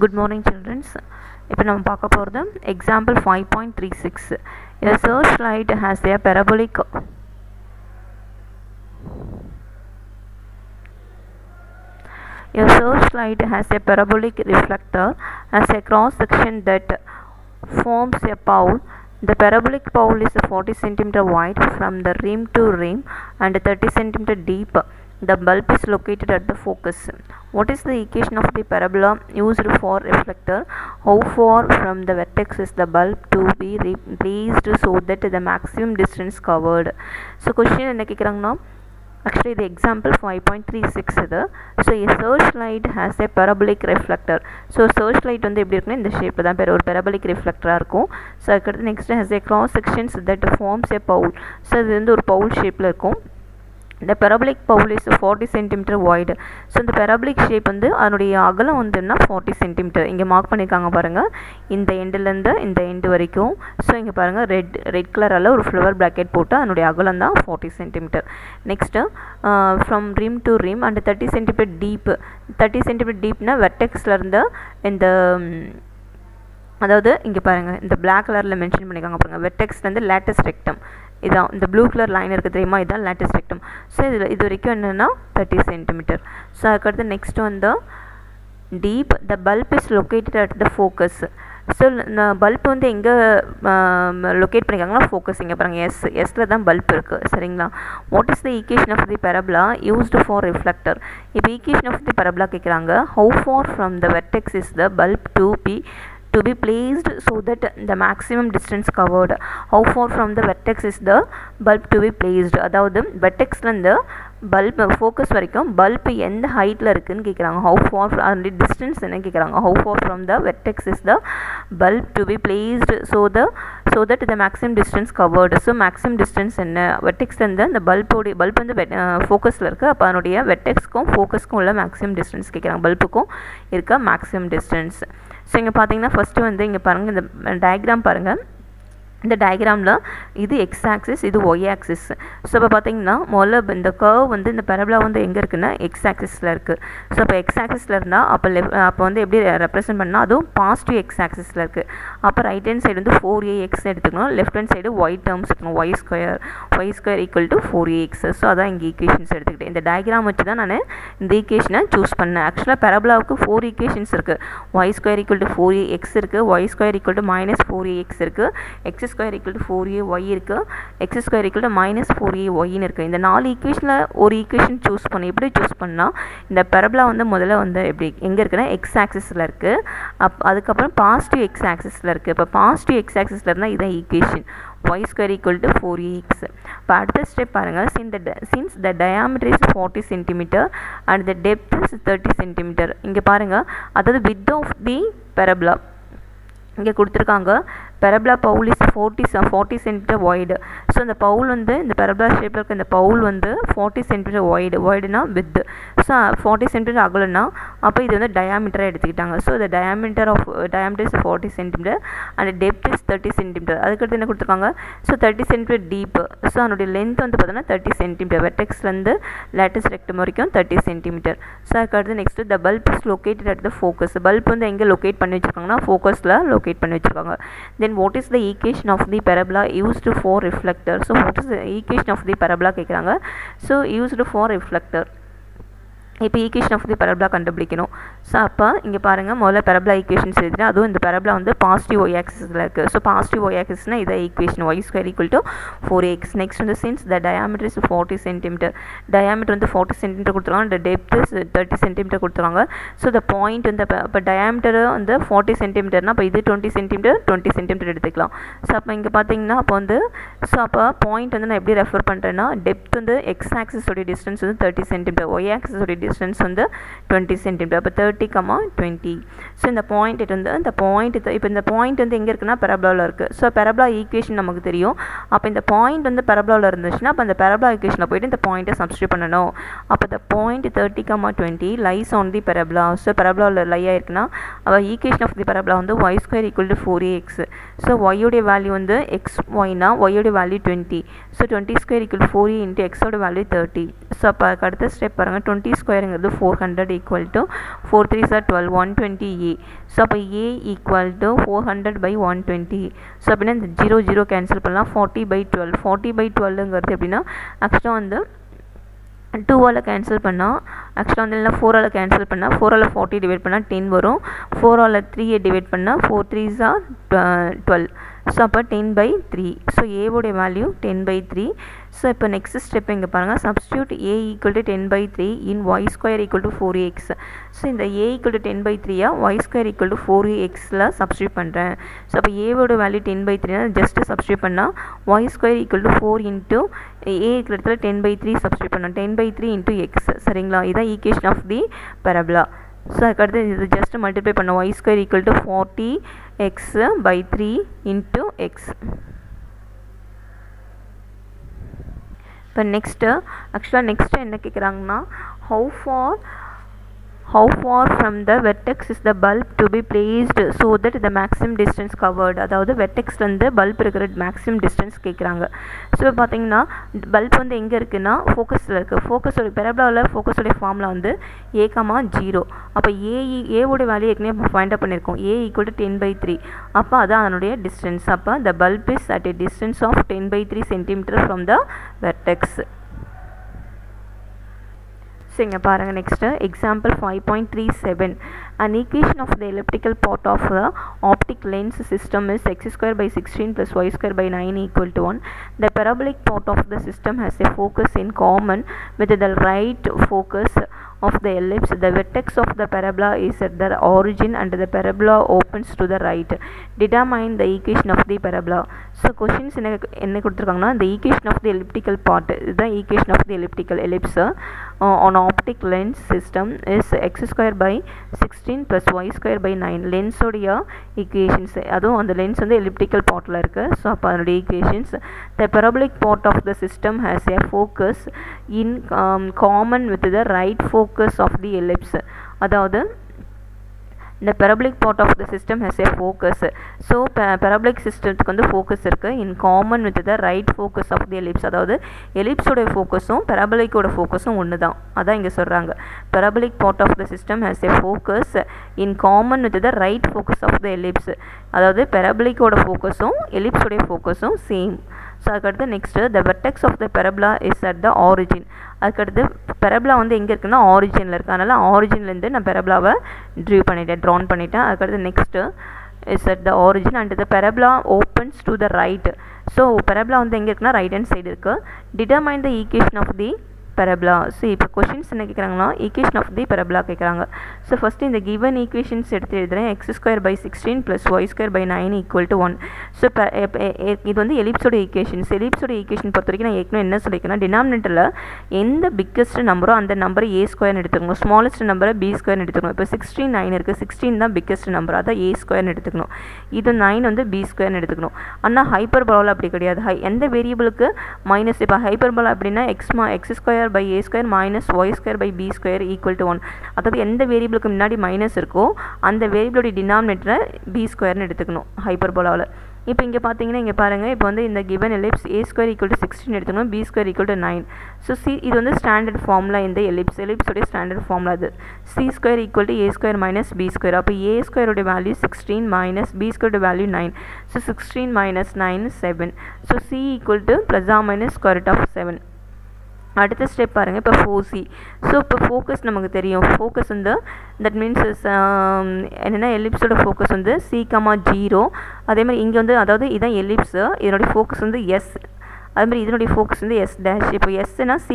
Good morning, children. இப்போ நம்ம பார்க்க போகிறது example 5.36. A searchlight has a parabolic reflector has a cross section that forms a pole. The parabolic pole is 40 cm wide from the rim to rim and 30 cm deep. The bulb is located at the focus. What is the equation of the parabola used for reflector? How far from the vertex is the bulb to be placed so that the maximum distance covered? So question என்ன கேக்குறாங்கன்னா actually the example 5.36 இது. So a searchlight has a parabolic reflector. So searchlight வந்து எப்படி இருக்குன்னா இந்த ஷேப்ல தான் ஒரு parabolic reflector இருக்கும். So அதுக்கு next has a cross sections that forms a pole. So இது வந்து ஒரு pole ஷேப்ல இருக்கும். The parabolic pole is 40 cm wide. So இந்த parabolic shape வந்து அதனுடைய அகலம் வந்துன்னா 40 cm. இங்க மார்க் பண்ணிருக்காங்க பாருங்க. இந்த எண்ட்ல இருந்து இந்த எண்ட் வரைக்கும். So இங்க பாருங்க ரெட் கலரால ஒரு ஃப்ளவர் பிராக்கெட் போட்டு அதனுடைய அகலம் தான் 40 cm. Next from rim to rim and 30 cm deep. 30 cm deepனா வெர்டெக்ஸ்ல இருந்து இந்த அதாவது இங்க பாருங்க இந்த black கலர்ல மென்ஷன் பண்ணிருக்காங்க பாருங்க. வெர்டெக்ஸ்ல இருந்து lattice rectum. இதான் இந்த ப்ளூ கலர் லைன் இருக்குது தெரியுமா, இதுதான் lattice rectum. ஸோ இதில் இது வரைக்கும் என்னென்னா 30 cm. ஸோ அதுக்கடுத்து நெக்ஸ்ட் வந்து deep the bulb is located at the focus. So bulb வந்து எங்கே லொக்கேட் பண்ணியிருக்காங்கன்னா ஃபோக்கஸ் இங்கே பாருங்கள் எஸ்ல தான் பல்ப் இருக்குது சரிங்களா. What is the equation of the parabola used for reflector? இப்போ ஈக்குவேஷன் ஆஃப் தி பரபலா கேட்குறாங்க. How far from the vertex is the bulb to be placed so that the maximum distance covered? How far from the vertex is the bulb to be placed? அதாவது வெர்டெக்ஸ்ல இருந்து bulb focus வரைக்கும் bulb எந்த ஹைட்டில் இருக்குன்னு கேட்குறாங்க. How for அந்த distance என்ன கேட்குறாங்க. How far from the vertex is the bulb to be placed so that the maximum distance covered. So maximum distance என்ன, வெர்டெக்ஸ்லேருந்து அந்த பல்ப் வந்து ஃபோக்கஸில் இருக்குது. அப்போ அதனுடைய வெர்டெக்ஸ்க்கும் ஃபோக்கஸ்க்கும் உள்ள மேக்ஸிமம் டிஸ்டன்ஸ் கேட்குறாங்க. பல்புக்கும் இருக்க மேக்ஸிமம் டிஸ்டன்ஸ். ஸோ இங்கே பார்த்தீங்கன்னா ஃபஸ்ட்டு வந்து இங்கே பாருங்கள் இந்த டயக்ராம் பாருங்கள். இந்த டயக்ராமில் இது எக்ஸ் ஆக்சிஸ், இது ஒய் ஆக்சிஸ். ஸோ இப்போ பார்த்தீங்கன்னா முதல்ல இந்த கர்வ் வந்து இந்த பரபலா வந்து எங்கே இருக்குன்னா எக்ஸ் ஆக்சிஸில் இருக்குது. ஸோ இப்போ எக்ஸ் ஆக்சிஸில் இருந்தால் அப்போ வந்து எப்படி ரெப்ரசென்ட் பண்ணால் அதுவும் பாசிட்டிவ் எக்ஸ் ஆக்சிஸில் இருக்குது. அப்போ ரைட் ஹேண்ட் சைடு வந்து 4ax எடுத்துக்கணும், left hand side y terms எடுத்துக்கணும். Y square equal to 4ax. So அதான் இங்கே ஈக்குவேஷன்ஸ் எடுத்துக்கிட்டேன். இந்த டயக்ராம் வச்சு தான் நான் இந்த ஈக்குவேஷனை சூஸ் பண்ணேன். ஆக்சுவலாக பரபலாவுக்கு 4 ஈக்குவேஷன்ஸ் இருக்குது. Y square equal to 4ax இருக்குது, Y square equal to -4ax இருக்குது, X square equal to 4ay இருக்குது, எக்ஸ் ஸ்கொயர் ஈக்குவல் டு -4ayன்னு இருக்குது. இந்த 4 ஈக்குவேஷனில் ஒரு ஈக்குவேஷன் சூஸ் பண்ணி எப்படி சூஸ் பண்ணால் இந்த பரபலா வந்து முதல்ல வந்து எப்படி எங்கே இருக்குன்னா எக்ஸ் ஆக்சிஸில் இருக்குது. அதுக்கப்புறம் பாசிட்டிவ் எக்ஸ் ஆக்சிஸில் இருக்குது. இப்போ பாசிட்டிவ் எக்ஸ் ஆக்சிஸில் இருந்தால் இதான் equation y square equal to 4ax. இப்போ அடுத்த ஸ்டெப் பாருங்கள். since the diameter is 40 cm and the depth is 30 cm. இங்கே பாருங்கள், அதாவது width of the parabola இங்கே கொடுத்துருக்காங்க. Parabola bowl is 40 cm wide. So இந்த பவுல் வந்து இந்த பரபலா ஷேப்பில் இருக்க இந்த பவுல் வந்து 40 cm வைடுனா வித். ஸோ 40 cm அகலன்னா அப்போ இது வந்து டயாமீட்டராக எடுத்துக்கிட்டாங்க. ஸோ இந்த diameter is 40 cm and depth is 30 cm. அதுக்கடுத்து என்ன கொடுத்துருக்காங்க. So 30 cm deep. ஸோ அதனுடைய லென்த் வந்து பார்த்தோன்னா 30 cm. வெர்டெக்ஸ்லேருந்து lattice rectum வரைக்கும் 30 cm. ஸோ அதுக்கடுத்து next the bulb is located at the focus. Bulb வந்து எங்கே லொக்கேட் பண்ணி வச்சுருக்காங்கன்னா ஃபோக்கஸில் லொக்கேட் பண்ணி வச்சுருக்காங்க. Then what is the equation of the parabola used for reflector? So what is the equation of the parabola கேட்குறாங்க. So used for reflector. இப்போ equation of the பரபலா கண்டுபிடிக்கணும். So அப்போ இங்கே பாருங்கள், முதல்ல பரபலா ஈக்குவேஷன்ஸ் எழுதினா அதுவும் இந்த பரபலா வந்து பாசிட்டிவ் ஒய் ஆக்சிஸில் இருக்குது. ஸோ பாசிட்டிவ் ஒய் ஆக்சிஸ்னால் இதை equation y square equal to 4ax. Next வந்து since the diameter is 40 cm. Diameter வந்து 40 cm கொடுத்துருவாங்க, இந்த டெப்த் 30 cm கொடுத்துருவாங்க. ஸோ இந்த பாயிண்ட் வந்து இப்போ டயாமீட்டர் வந்து 40 cm அப்போ இது 20 cm எடுத்துக்கலாம். ஸோ அப்போ இங்கே பார்த்தீங்கன்னா அப்போ வந்து ஸோ அப்போ பாயிண்ட் வந்து நான் எப்படி ரெஃபர் பண்ணுறேன்னா டெப்த் வந்து எக்ஸ் ஆக்சிஸோடைய டிஸ்டன்ஸ் வந்து 30 cm, ஒய் ஆக்சிஸோடைய டிஸ்டன்ஸ் வந்து 20 cm. அப்போ 30, 20. ஸோ இந்த பாயிண்ட் வந்து இந்த பாயிண்ட் இப்போ இந்த பாயிண்ட் வந்து எங்கே இருக்குன்னா பரபலாவில் இருக்குது. ஸோ பரபலா ஈக்குவேஷன் நமக்கு தெரியும். அப்போ இந்த பாயிண்ட் வந்து பரபலாவில் இருந்துச்சுன்னா அப்போ அந்த பரபலா ஈக்குவேஷனில் போய்ட்டு இந்த பாயிண்ட்டை சப்ஸ்டியூட் பண்ணணும். அப்போ இந்த point 30, 20 lies on the parabola. So பரபலாவில் லை ஆயிருக்குன்னா அப்போ ஈக்குவேஷன் ஆஃப் தி பரபலா வந்து y square equal to 4ax. So ஒய்யோடைய வேல்யூ வந்து எக்ஸ் ஒய்னா ஒய்யோடைய value 20. So 20 square equal 4a into எக்ஸோட வேல்யூ 30. ஸோ அப்போ அடுத்த ஸ்டெப் பாருங்கள். 20 ஸ்கொயர் ஸ்கொயருங்கிறது 400 equal to 4 3s are 12 120 a. So அப்போ a ஈக்குவல் டு 400/120. ஸோ அப்படின்னா இந்த 0 கேன்சல் பண்ணலாம். 40/12 40/12ங்கிறது எப்படின்னா ஆக்சுவலாக வந்து 2ஆல் கேன்சல் பண்ணால் ஆக்சுவலாக வந்து இல்லை 4ஆல் கேன்சல் பண்ணால் 4ஆல் 40 டிவைட் பண்ணால் 10 வரும். 4ஆல் 3 டிவைட் பண்ணால் 4 3s are 12. ஸோ அப்போ 10/3. ஸோ ஏவோடைய வேல்யூ 10/3. ஸோ இப்போ நெக்ஸ்ட் ஸ்டெப் இங்கே பாருங்கள், substitute a equal to 10/3 in y square equal to 4x. So இந்த a equal to 10/3 y square equal to 4xல சப்ஸ்டியூட் பண்ணுறேன். ஸோ அப்போ ஏவோட வேல்யூ 10/3 ஜஸ்ட் சப்ஸ்டியூட் பண்ணால் y square equal to 4 into a இருக்கிற இடத்துல 10/3 சப்ஸ்டியூட் பண்ணோம். 10/3 இன்ட்டு எக்ஸ். சரிங்களா, இதுதான் equation of the parabola. So அதுக்கடுத்து இது ஜஸ்ட் மல்டிப்ளை பண்ண Y square equal to 40x/3 into X. இப்போ நெக்ஸ்ட்டு ஆக்சுவலாக நெக்ஸ்ட்டு என்ன கேட்குறாங்கன்னா, how far from the vertex is the bulb to be placed so that the maximum distance covered. அதாவது வெர்டெக்ஸ்லேருந்து bulb இருக்கிற maximum distance கேட்குறாங்க. So பார்த்தீங்கன்னா bulb வந்து எங்கே இருக்குன்னா ஃபோக்கஸில் இருக்குது. ஃபோக்கஸோட பெரபலாவில் ஃபோக்கஸோடைய ஃபார்மில் வந்து a, 0. அப்போ ஏவோட வேல்யூ ஏற்கனவே ஃபைண்ட் அவுட் பண்ணியிருக்கோம். a equal to 10/3. அப்போ அதான் அதனுடைய டிஸ்டன்ஸ். அப்போ the bulb is at a distance of 10/3 centimeter from the vertex. So இங்கே பாருங்கள் next example 5.37. An equation of the elliptical part of the optic lens system is x²/16 plus y²/9 equal to 1. The parabolic part of the system has a focus in common with the right focus of the ellipse. The vertex of the parabola is at the origin and the parabola opens to the right. Determine the equation of the parabola. So questions என்ன கொடுத்துருக்காங்கன்னா, the equation of the elliptical part, the equation of the elliptical ellipse on optic lens system is x²/16 plus y²/9. லென்ஸோடைய ஈக்குவேஷன்ஸ், அதுவும் அந்த lens வந்து elliptical பார்ட்டில் இருக்குது. So அப்போ அதனுடைய equations, the parabolic part of the system has a focus in common with the right focus of the ellipse. அதாவது the parabolic part of the system has a focus. So parabolic systemத்துக்கு வந்து focus இருக்குது in common with the right focus of the ellipse. அதாவது எலிப்ஸோட ஃபோக்கஸும் parabolic-ஓட ஃபோக்கஸும் ஒன்று தான். அதான் இங்கே சொல்கிறாங்க, parabolic part of the system has a focus in common with the right focus of the ellipse. அதாவது parabolic-ஓட ஃபோக்கஸும் எலிப்ஸோடைய ஃபோக்கஸும் same. So அதுக்கடுத்து next the vertex of the parabola is at the origin. அதுக்கடுத்து பெரபலா வந்து எங்கே இருக்குன்னா ஆரிஜினில் இருக்குது. அதனால் ஆரிஜின்லேருந்து நான் பெரபலாவை ட்ரான் பண்ணிட்டேன். அதுக்கடுத்து next is at the origin and the parabola opens to the right. So parabola வந்து எங்கே இருக்குன்னா ரைட் ஹேண்ட் சைடு இருக்குது. Determine the equation of the parabola. So இப்போ கொஷின்ஸ் என்ன கேட்குறாங்கன்னா, ஈக்குவேஷன் ஆஃப் தி பெரபலா கேட்குறாங்க. ஸோ ஃபஸ்ட்டு இந்த given equations எடுத்து எழுதுகிறேன். x²/16 + y²/9 equal to 1. So இப்போ இது வந்து எலிப்ஸோட ஈக்குவேஷன்ஸ். எலிப்ஸோட ஈக்குவேஷன் பொறுத்த வரைக்கும் நான் ஏற்கனவே என்ன சொல்லியிருக்கேன்னா, டினாமினேட்டரில் எந்த பிக்கஸ்ட் நம்பரோ அந்த நம்பரை a² எடுத்துக்கணும், ஸ்மாலஸ்ட் நம்பரை b² எடுத்துக்கணும். இப்போ 16 9 இருக்குது, 16 தான் பிக்கஸ்ட் நம்பர், அதான் a² எடுத்துக்கணும். இது 9 வந்து b² எடுத்துக்கணும். ஆனால் ஹைப்பர்போலா அப்படி கிடையாது. எந்த வேரியபிளுக்கு மைனஸ், இப்போ ஹைப்பர்போலா அப்படின்னா x² by a² minus y² by b² equal to 1. அதாவது எந்த வேரியபிளுக்கு முன்னாடி மைனஸ் இருக்கோ அந்த வேரியபிளோட டினாமினேட்டரை b² எடுத்துக்கணும் ஹைப்பர்போலாவில். இப்போ இங்கே பார்த்தீங்கன்னா இங்கே பாருங்கள், இப்போ வந்து இந்த கிவன் எலிப்ஸ் a² = 16 எடுத்துக்கணும், b² = 9. ஸோ இது வந்து ஸ்டாண்டர்ட் ஃபார்முலா. இந்த எலிப்ஸோடைய ஸ்டாண்டர்ட் ஃபார்முலா அது. c² = a² minus b². அப்போ a² value 16 minus b² value 9. So 16 minus 9 7. So c = ±√7. அடுத்த ஸ்டெப் பாருங்கள், இப்போ 4c. ஸோ இப்போ ஃபோக்கஸ் நமக்கு தெரியும். ஃபோக்கஸ் வந்து தட் மீன்ஸ் என்னென்னா எலிப்ஸோட ஃபோக்கஸ் வந்து c, 0. அதே மாதிரி இங்கே வந்து அதாவது இதுதான் எலிப்ஸு, இதனுடைய ஃபோக்கஸ் வந்து s. அதுமாதிரி இதனுடைய ஃபோக்கஸ் வந்து s'. இப்போ எஸ்னா c,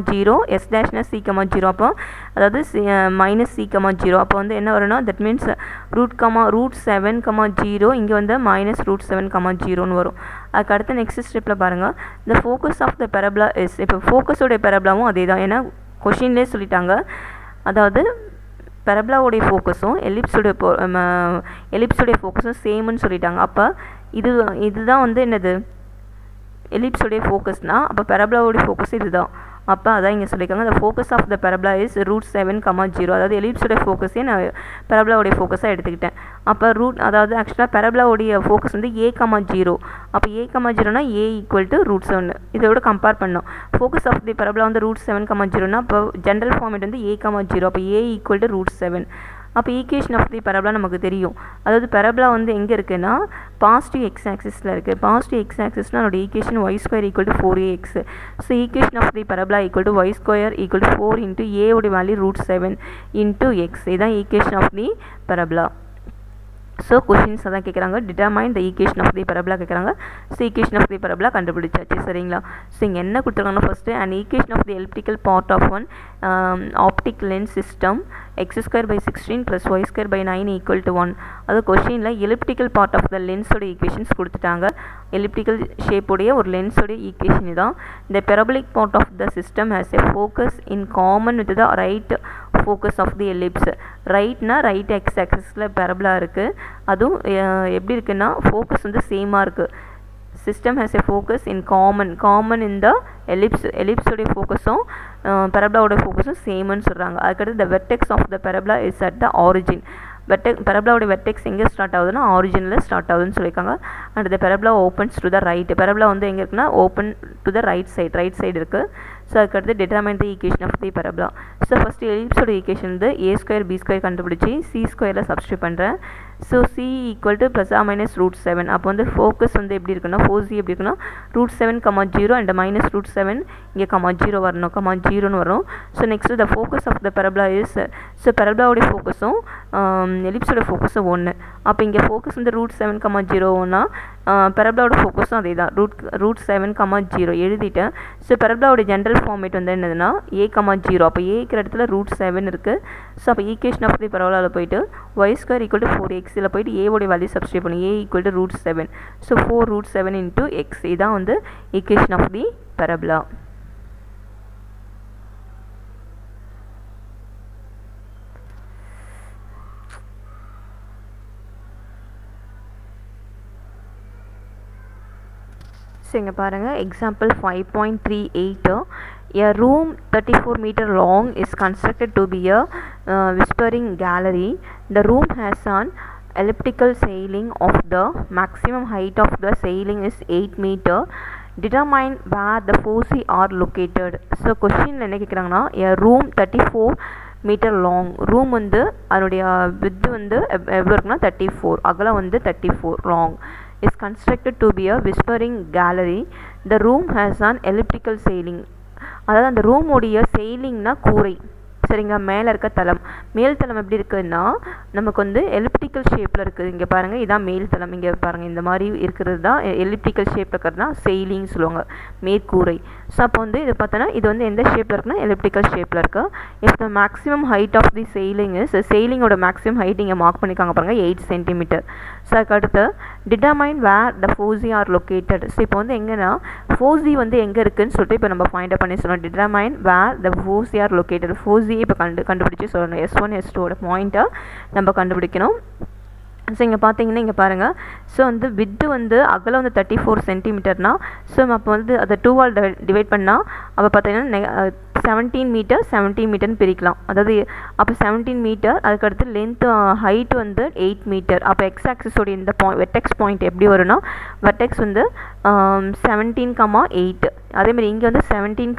0, s' c, 0. அப்போ அதாவது -c, 0. அப்போ வந்து என்ன வரும்னா தட் மீன்ஸ் √7, 0. இங்கே வந்து -√7, 0ன்னு வரும். அதுக்கு அடுத்த நெக்ஸ்ட் ஸ்டெப்பில் பாருங்கள், the focus of the parabola is. இப்போ ஃபோக்கஸோடைய பெரபலாவும் அதே தான், ஏன்னா கொஷின்லேயே சொல்லிட்டாங்க. அதாவது பெரபலாவுடைய ஃபோக்கஸும் எலிப்ஸோடைய ஃபோக்கஸும் சேம்னு சொல்லிட்டாங்க. அப்போ இதுதான் வந்து என்னது எலிப்ஸோடைய ஃபோக்கஸ்னால், அப்போ பெரபலாவோடைய ஃபோக்கஸ் இதுதான். அப்போ அதான் இங்கே சொல்லியிருக்காங்க the focus of the parabola is √7, 0. அதாவது எலிப்ஸோடைய ஃபோக்கஸே நான் பெரபலாவுடைய ஃபோக்கஸாக எடுத்துக்கிட்டேன். அப்போ அதாவது ஆக்சுவலாக பெரபலாவுடைய ஃபோக்கஸ் வந்து a, 0. அப்போ a, 0னா a = √7. இதோட கம்பேர் பண்ணோம். ஃபோக்கஸ் ஆஃப் தி பெரபலா வந்து √7, 0னா அப்போ ஜென்ரல் ஃபார்மேட் வந்து a, 0. அப்போ a = √7. அப்போ ஈக்குவேஷன் ஆஃப் தி பெரபலா நமக்கு தெரியும். அதாவது பெரபலா வந்து எங்கே இருக்குன்னா பாசிட்டிவ் எக்ஸ் ஆக்சிஸில் இருக்குது. பாசிட்டிவ் எக்ஸ் ஆக்சிஸ்னால் அதோட equation y² = 4ax. So equation of the parabola y² = 4 into a உடைய வேல்யூ √7 இன்ட்டு எக்ஸ். இதுதான் equation of the parabola. So questions அதான் கேட்குறாங்க, determine the equation of the parabola கேட்குறாங்க. So equation of the parabola கண்டுபிடிச்சாச்சு. சரிங்களா? So இங்கே என்ன கொடுத்துருக்காங்கன்னா first and equation of the elliptical part of one optic lens system x² + y² / 9 = 1. அது கொஷினில் எலிப்டிக்கல் பார்ட் ஆஃப் த லென்ஸோட ஈக்குவேஷன்ஸ் கொடுத்துட்டாங்க. எலிப்டிக்கல் ஷேப்புடைய ஒரு லென்ஸோடைய ஈக்குவேஷன் தான். இந்த parabolic part of the system has a focus in common with the right focus of the ellipse. ரைட்னா ரைட் எக்ஸ் ஆக்சிஸில் பெரபலா இருக்குது. அதுவும் எப்படி இருக்குன்னா ஃபோக்கஸ் வந்து சேமாக இருக்குது. System has a focus in common இந்த எலிப்ஸோடைய ஃபோக்கஸும் பெரபலாவோட ஃபோக்கஸும் சேம்னு சொல்கிறாங்க. அதுக்கடுத்து the vertex of the parabola is at the origin. பெரபலாவோட வெர்டெக்ஸ் எங்கே ஸ்டார்ட் ஆகுதுன்னா ஆரிஜினில் ஸ்டார்ட் ஆகுதுன்னு சொல்லியிருக்காங்க. And the parabola opens to the right. Parabola வந்து எங்கே இருக்குன்னா open to the right side இருக்குது. ஸோ அதுக்கடுத்து determine the equation of the parabola. So first எலிப்ஸோட ஈக்குவேஷன் வந்து a² b² கண்டுபிடிச்சி c² சப்ஸ்டியூட் பண்ணுறேன். So c = ± √7. அப்போ வந்து ஃபோக்கஸ் வந்து எப்படி இருக்குன்னா 4c எப்படி இருக்குன்னா √7, 0 அண்ட் -√7 இங்கே 0 வரணும், 0ன்னு வரும். So next the focus of the parabola is. So பெரபலாவுடைய ஃபோக்கஸும் எலிப்ஸோட ஃபோக்கஸும் 1. அப்போ இங்கே ஃபோக்கஸ் வந்து √7, 0னா பெரபலாவோட ஃபோக்கஸும் அதே தான் √7, 0 எழுதிட்டேன். ஸோ பெரபலாவோட ஜென்ரல் ஃபார்மேட் வந்து என்னதுன்னா a, 0. அப்போ a இருக்கிற இடத்துல √7 இருக்குது. ஸோ அப்போ ஈக்குவேஷன் ஆஃப் தி பெரபலாவில் போயிட்டு y² = 4x இதில் போயிட்டு a உடைய வேல்யூ சப்ஸ்டியூட் பண்ணி a = √7. So 4√7 into X. இதான் வந்து ஈக்குவேஷன் ஆஃப் தி பெரபலா. இங்கே பாருங்கள் example 5.38. A room 34 meter long is constructed to be a whispering gallery. The room has an elliptical ceiling of the maximum height of the ceiling is 8 meter. Determine where the foci are located. So question என்ன கேட்குறாங்கன்னா a room 34 meter long. room வந்து அதனுடைய width வந்து எவ்வளோ இருக்குன்னா 34, அகலம் வந்து 34, long is constructed to be a whispering gallery. The room has an elliptical ceiling. அதாவது அந்த ரூமுடைய செயிலிங்னா கூரை. சரிங்க, மேலே இருக்க தளம். மேல் தளம் எப்படி இருக்குதுன்னா நமக்கு வந்து எலிப்டிக்கல் ஷேப்பில் இருக்குது. இங்கே பாருங்கள், இதான் மேல் தளம். இங்கே பாருங்கள், இந்த மாதிரி இருக்கிறது தான் எலிப்டிக்கல் ஷேப்பில் இருக்கிறது தான் செயிலிங் சொல்லுவாங்க, மேற்கூரை. ஸோ அப்போ வந்து இது பார்த்தோன்னா இது வந்து எந்த ஷேப்பில் இருக்குன்னா எலிப்டிக்கல் ஷேப்பில் இருக்குது. If the maximum height of the ceiling is, செயிலிங்கோட மேக்ஸிமம் ஹைட் இங்கே மார்க் பண்ணிக்காங்க பாருங்கள் 8 சென்டிமீட்டர். ஸோ அதுக்கடுத்து determine where the foci are located. So இப்போ வந்து எங்கன்னா ஃபோசி வந்து எங்கே இருக்குதுன்னு சொல்லிட்டு இப்போ நம்ம ஃபைண்ட் அவுட் பண்ணி சொல்லணும். Determine where the foci are located. Foci இப்போ கண்டுபிடிச்சி சொல்லணும். S1 S2 பாயிண்ட்டை நம்ம கண்டுபிடிக்கணும். ஸோ இங்கே பார்த்தீங்கன்னா இங்கே பாருங்கள். ஸோ வந்து வித்து வந்து அகலம் வந்து 34 சென்டிமீட்டர்னா, ஸோ அப்போ வந்து அதை 2ஆல் டிவைட் பண்ணால் அப்போ பார்த்தீங்கன்னா 17 மீட்டர்னு பிரிக்கலாம். அதாவது அப்போ 17 மீட்டர். அதுக்கடுத்து லென்த்து ஹைட் வந்து 8 மீட்டர். அப்போ எக்ஸ் ஆக்சிஸோடைய இந்த வெர்டெக்ஸ் பாயிண்ட் எப்படி வரும்னா வெர்டெக்ஸ் வந்து 17,8. அதேமாதிரி இங்கே வந்து 17,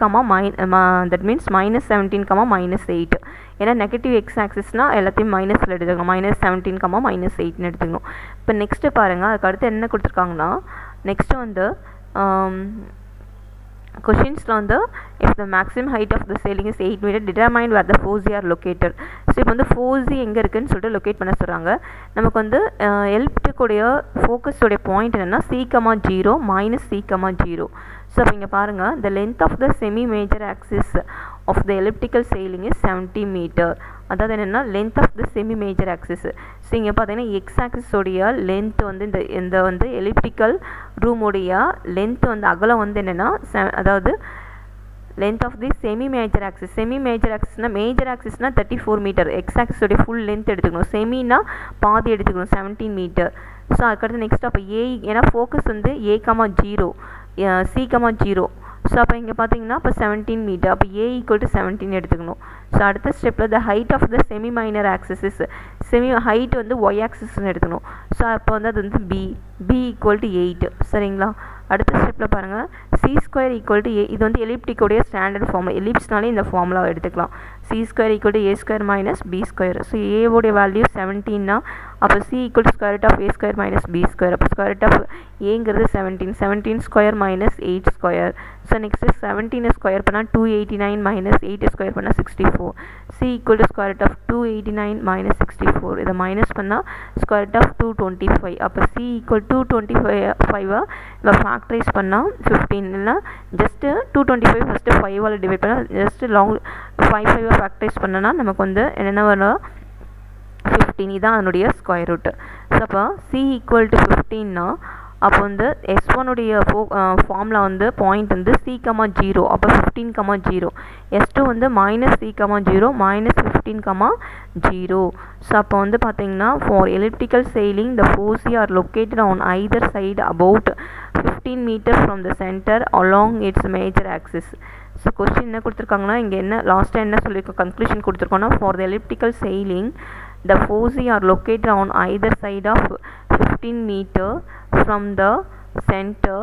தட் மீன்ஸ் -17, -8. ஏன்னா நெகட்டிவ் எக்ஸ் ஆக்சிஸ்னால் எல்லாத்தையும் மைனஸில் எடுத்துக்கணும். -17, -8ன்னு எடுத்துக்கணும். இப்போ நெக்ஸ்ட்டு பாருங்கள், அதுக்கு அடுத்து என்ன கொடுத்துருக்காங்கன்னா நெக்ஸ்ட்டு வந்து கொஷின்ஸில் வந்து if the maximum height of the ceiling is 8 meter, determine where the foci are located. So இப்போ வந்து ஃபோசி எங்கே இருக்குதுன்னு சொல்லிட்டு லொக்கேட் பண்ண சொல்கிறாங்க. நமக்கு வந்து எலிப்டிக்குடைய ஃபோக்கஸோடைய பாயிண்ட் என்னென்னா C,0 -C,0. ஸோ அப்போ இங்கே பாருங்கள், the length of the semi major axis of the elliptical ceiling is 70 meter. அதாவது என்னென்னா length of the semi major axis. So இங்கே பார்த்தீங்கன்னா எக்ஸ் ஆக்சிஸோடைய லென்த் வந்து இந்த வந்து எலிப்டிக்கல் ரூமுடைய லென்த் வந்து அகலம் வந்து என்னென்னா அதாவது length of the semi major axis. Semi major ஆக்சிஸ்னால் மேஜர் ஆக்சிஸ்னால் 34 மீட்டர். எக்ஸ் ஆக்சிஸோடைய ஃபுல் லென்த் எடுத்துக்கணும். செமினா பாதி எடுத்துக்கணும், 17 மீட்டர். ஸோ அதுக்கடுத்து நெக்ஸ்ட் அப்போ ஏன்னா ஃபோக்கஸ் வந்து A,0 C,0 ஸோ அப்போ இங்கே பார்த்தீங்கன்னா இப்போ 17 மீட்டர், அப்போ ஏ ஈக்குவல் டு 17 எடுத்துக்கணும். ஸோ அடுத்த ஸ்டெப்பில் the height of the semi minor axis semi height வந்து ஒய் ஆக்சிஸ்ன்னு எடுத்துக்கணும். ஸோ அப்போ வந்து அது வந்து பி ஈக்குவல் டு 8. சரிங்களா? அடுத்த ஸ்டெப்பில் பாருங்கள், c square equal to a. இது வந்து எலிப்டிக்கோடைய ஸ்டாண்டர்ட் ஃபார்முலா. எலிப்ஸ்னாலே இந்த ஃபார்முலாவை எடுத்துக்கலாம். C square equal to a square minus b square. So ஏவோடைய வேல்யூ 17னா அப்போ c equal to square root of a square minus b square. அப்போ ஸ்கொயர் ரூட் ஆஃப் ஏங்கிறது 17 square minus 8 square. So next 17 square பண்ணால் 289 minus 8 square பண்ணால் 64. C equal to square root of 289 minus 64. இதை minus பண்ணால் square root of 225. அப்போ c equal 225 இப்போ factorise பண்ணால் 15. இல்லைனா ஜஸ்ட்டு 225 ஃபஸ்ட்டு 5ஆல் டிவைட் பண்ணால் ஜஸ்ட்டு லாங் 5 ஃபேக்டரைஸ் பண்ணனா நமக்கு வந்து என்னென்ன வரும், 15. இதான் அதனுடைய ஸ்கொயர் ரூட்டு. ஸோ அப்போ சி ஈக்குவல் டு 15னா அப்போ வந்து S1உடைய ஃபார்முலா வந்து பாயிண்ட் வந்து C,0. அப்போ 15,0. S2 வந்து மைனஸ் C,0 மைனஸ் 15,0. ஸோ அப்போ வந்து பார்த்தீங்கன்னா for elliptical sailing the foci are located on either side about 15 meters from the center along its major axis. So question என்ன கொடுத்துருக்காங்கன்னா இங்கே என்ன லாஸ்ட்டாக என்ன சொல்லியிருக்கோம், கன்க்ளூஷன் கொடுத்துருக்கோன்னா for the elliptical sailing the foci are located on either side of 15 meter from the center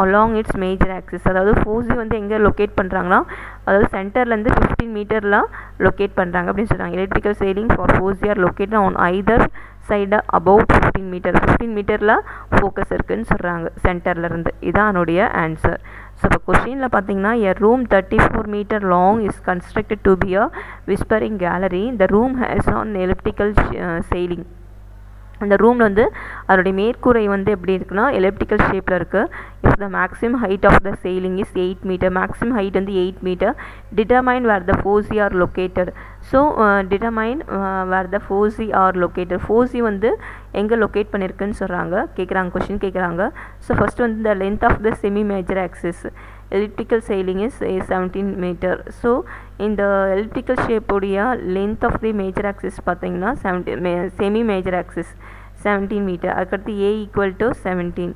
along its major axis. அதாவது foci வந்து எங்கே லொக்கேட் பண்ணுறாங்கன்னா அதாவது சென்டர்லேருந்து 15 மீட்டரில் லொக்கேட் பண்ணுறாங்க அப்படின்னு சொல்கிறாங்க. Electrical sailing for foci are locate on either side about 15 metre. 15 மீட்டரில் ஃபோக்கஸ் இருக்குதுன்னு சொல்கிறாங்க சென்டர்லேருந்து. இதான் என்னுடைய ஆன்சர். ஸோ இப்போ கொஷினில் பார்த்தீங்கன்னா a room 34 meter long is constructed to be a whispering gallery. The room has an elliptical sailing. அந்த ரூமில் வந்து அதோடைய மேற்கூரை வந்து எப்படி இருக்குன்னா எலிப்டிக்கல் ஷேப்பில் இருக்குது. If the maximum height of the sailing is 8 metre, maximum height வந்து 8 metre. Determine where the foci are located. So determine where the foci are located. Foci வந்து எங்கே லொக்கேட் பண்ணியிருக்குன்னு சொல்கிறாங்க, கேட்குறாங்க, கொஷின் கேட்குறாங்க. ஸோ ஃபஸ்ட்டு வந்து the length of the semi major axis elliptical sailing is 17 meter. So இந்த elliptical shape உடைய length of the major axis பார்த்தீங்கன்னா semi major axis 17 metre. அதுக்கடுத்து a ஈக்குவல் டு 17.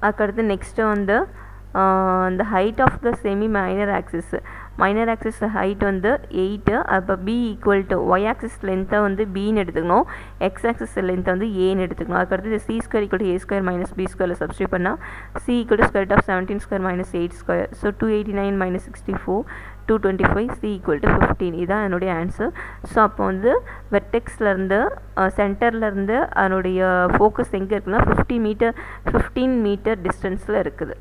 அதுக்கடுத்து நெக்ஸ்ட்டு வந்து the height of the semi minor axis height வந்து 8. அப்போ b equal to y axis லென்த்தை வந்து bன்னு எடுத்துக்கணும், x axis லென்த்தை வந்து aன்னு எடுத்துக்கணும். அதுக்கடுத்து c square equal to a square minus b ஸ்கொயரில் சப்ஸ்டியூட் பண்ணால் c equal to square of 17 square minus 8 square. So 289 minus 64 225 c equal to 15. இதுதான் என்னுடைய ஆன்சர். ஸோ அப்போ வந்து வெர்டெக்ஸ்லேருந்து சென்டர்லேருந்து அதனுடைய ஃபோக்கஸ் எங்கே இருக்குன்னா 15 மீட்டர் டிஸ்டன்ஸில் இருக்குது.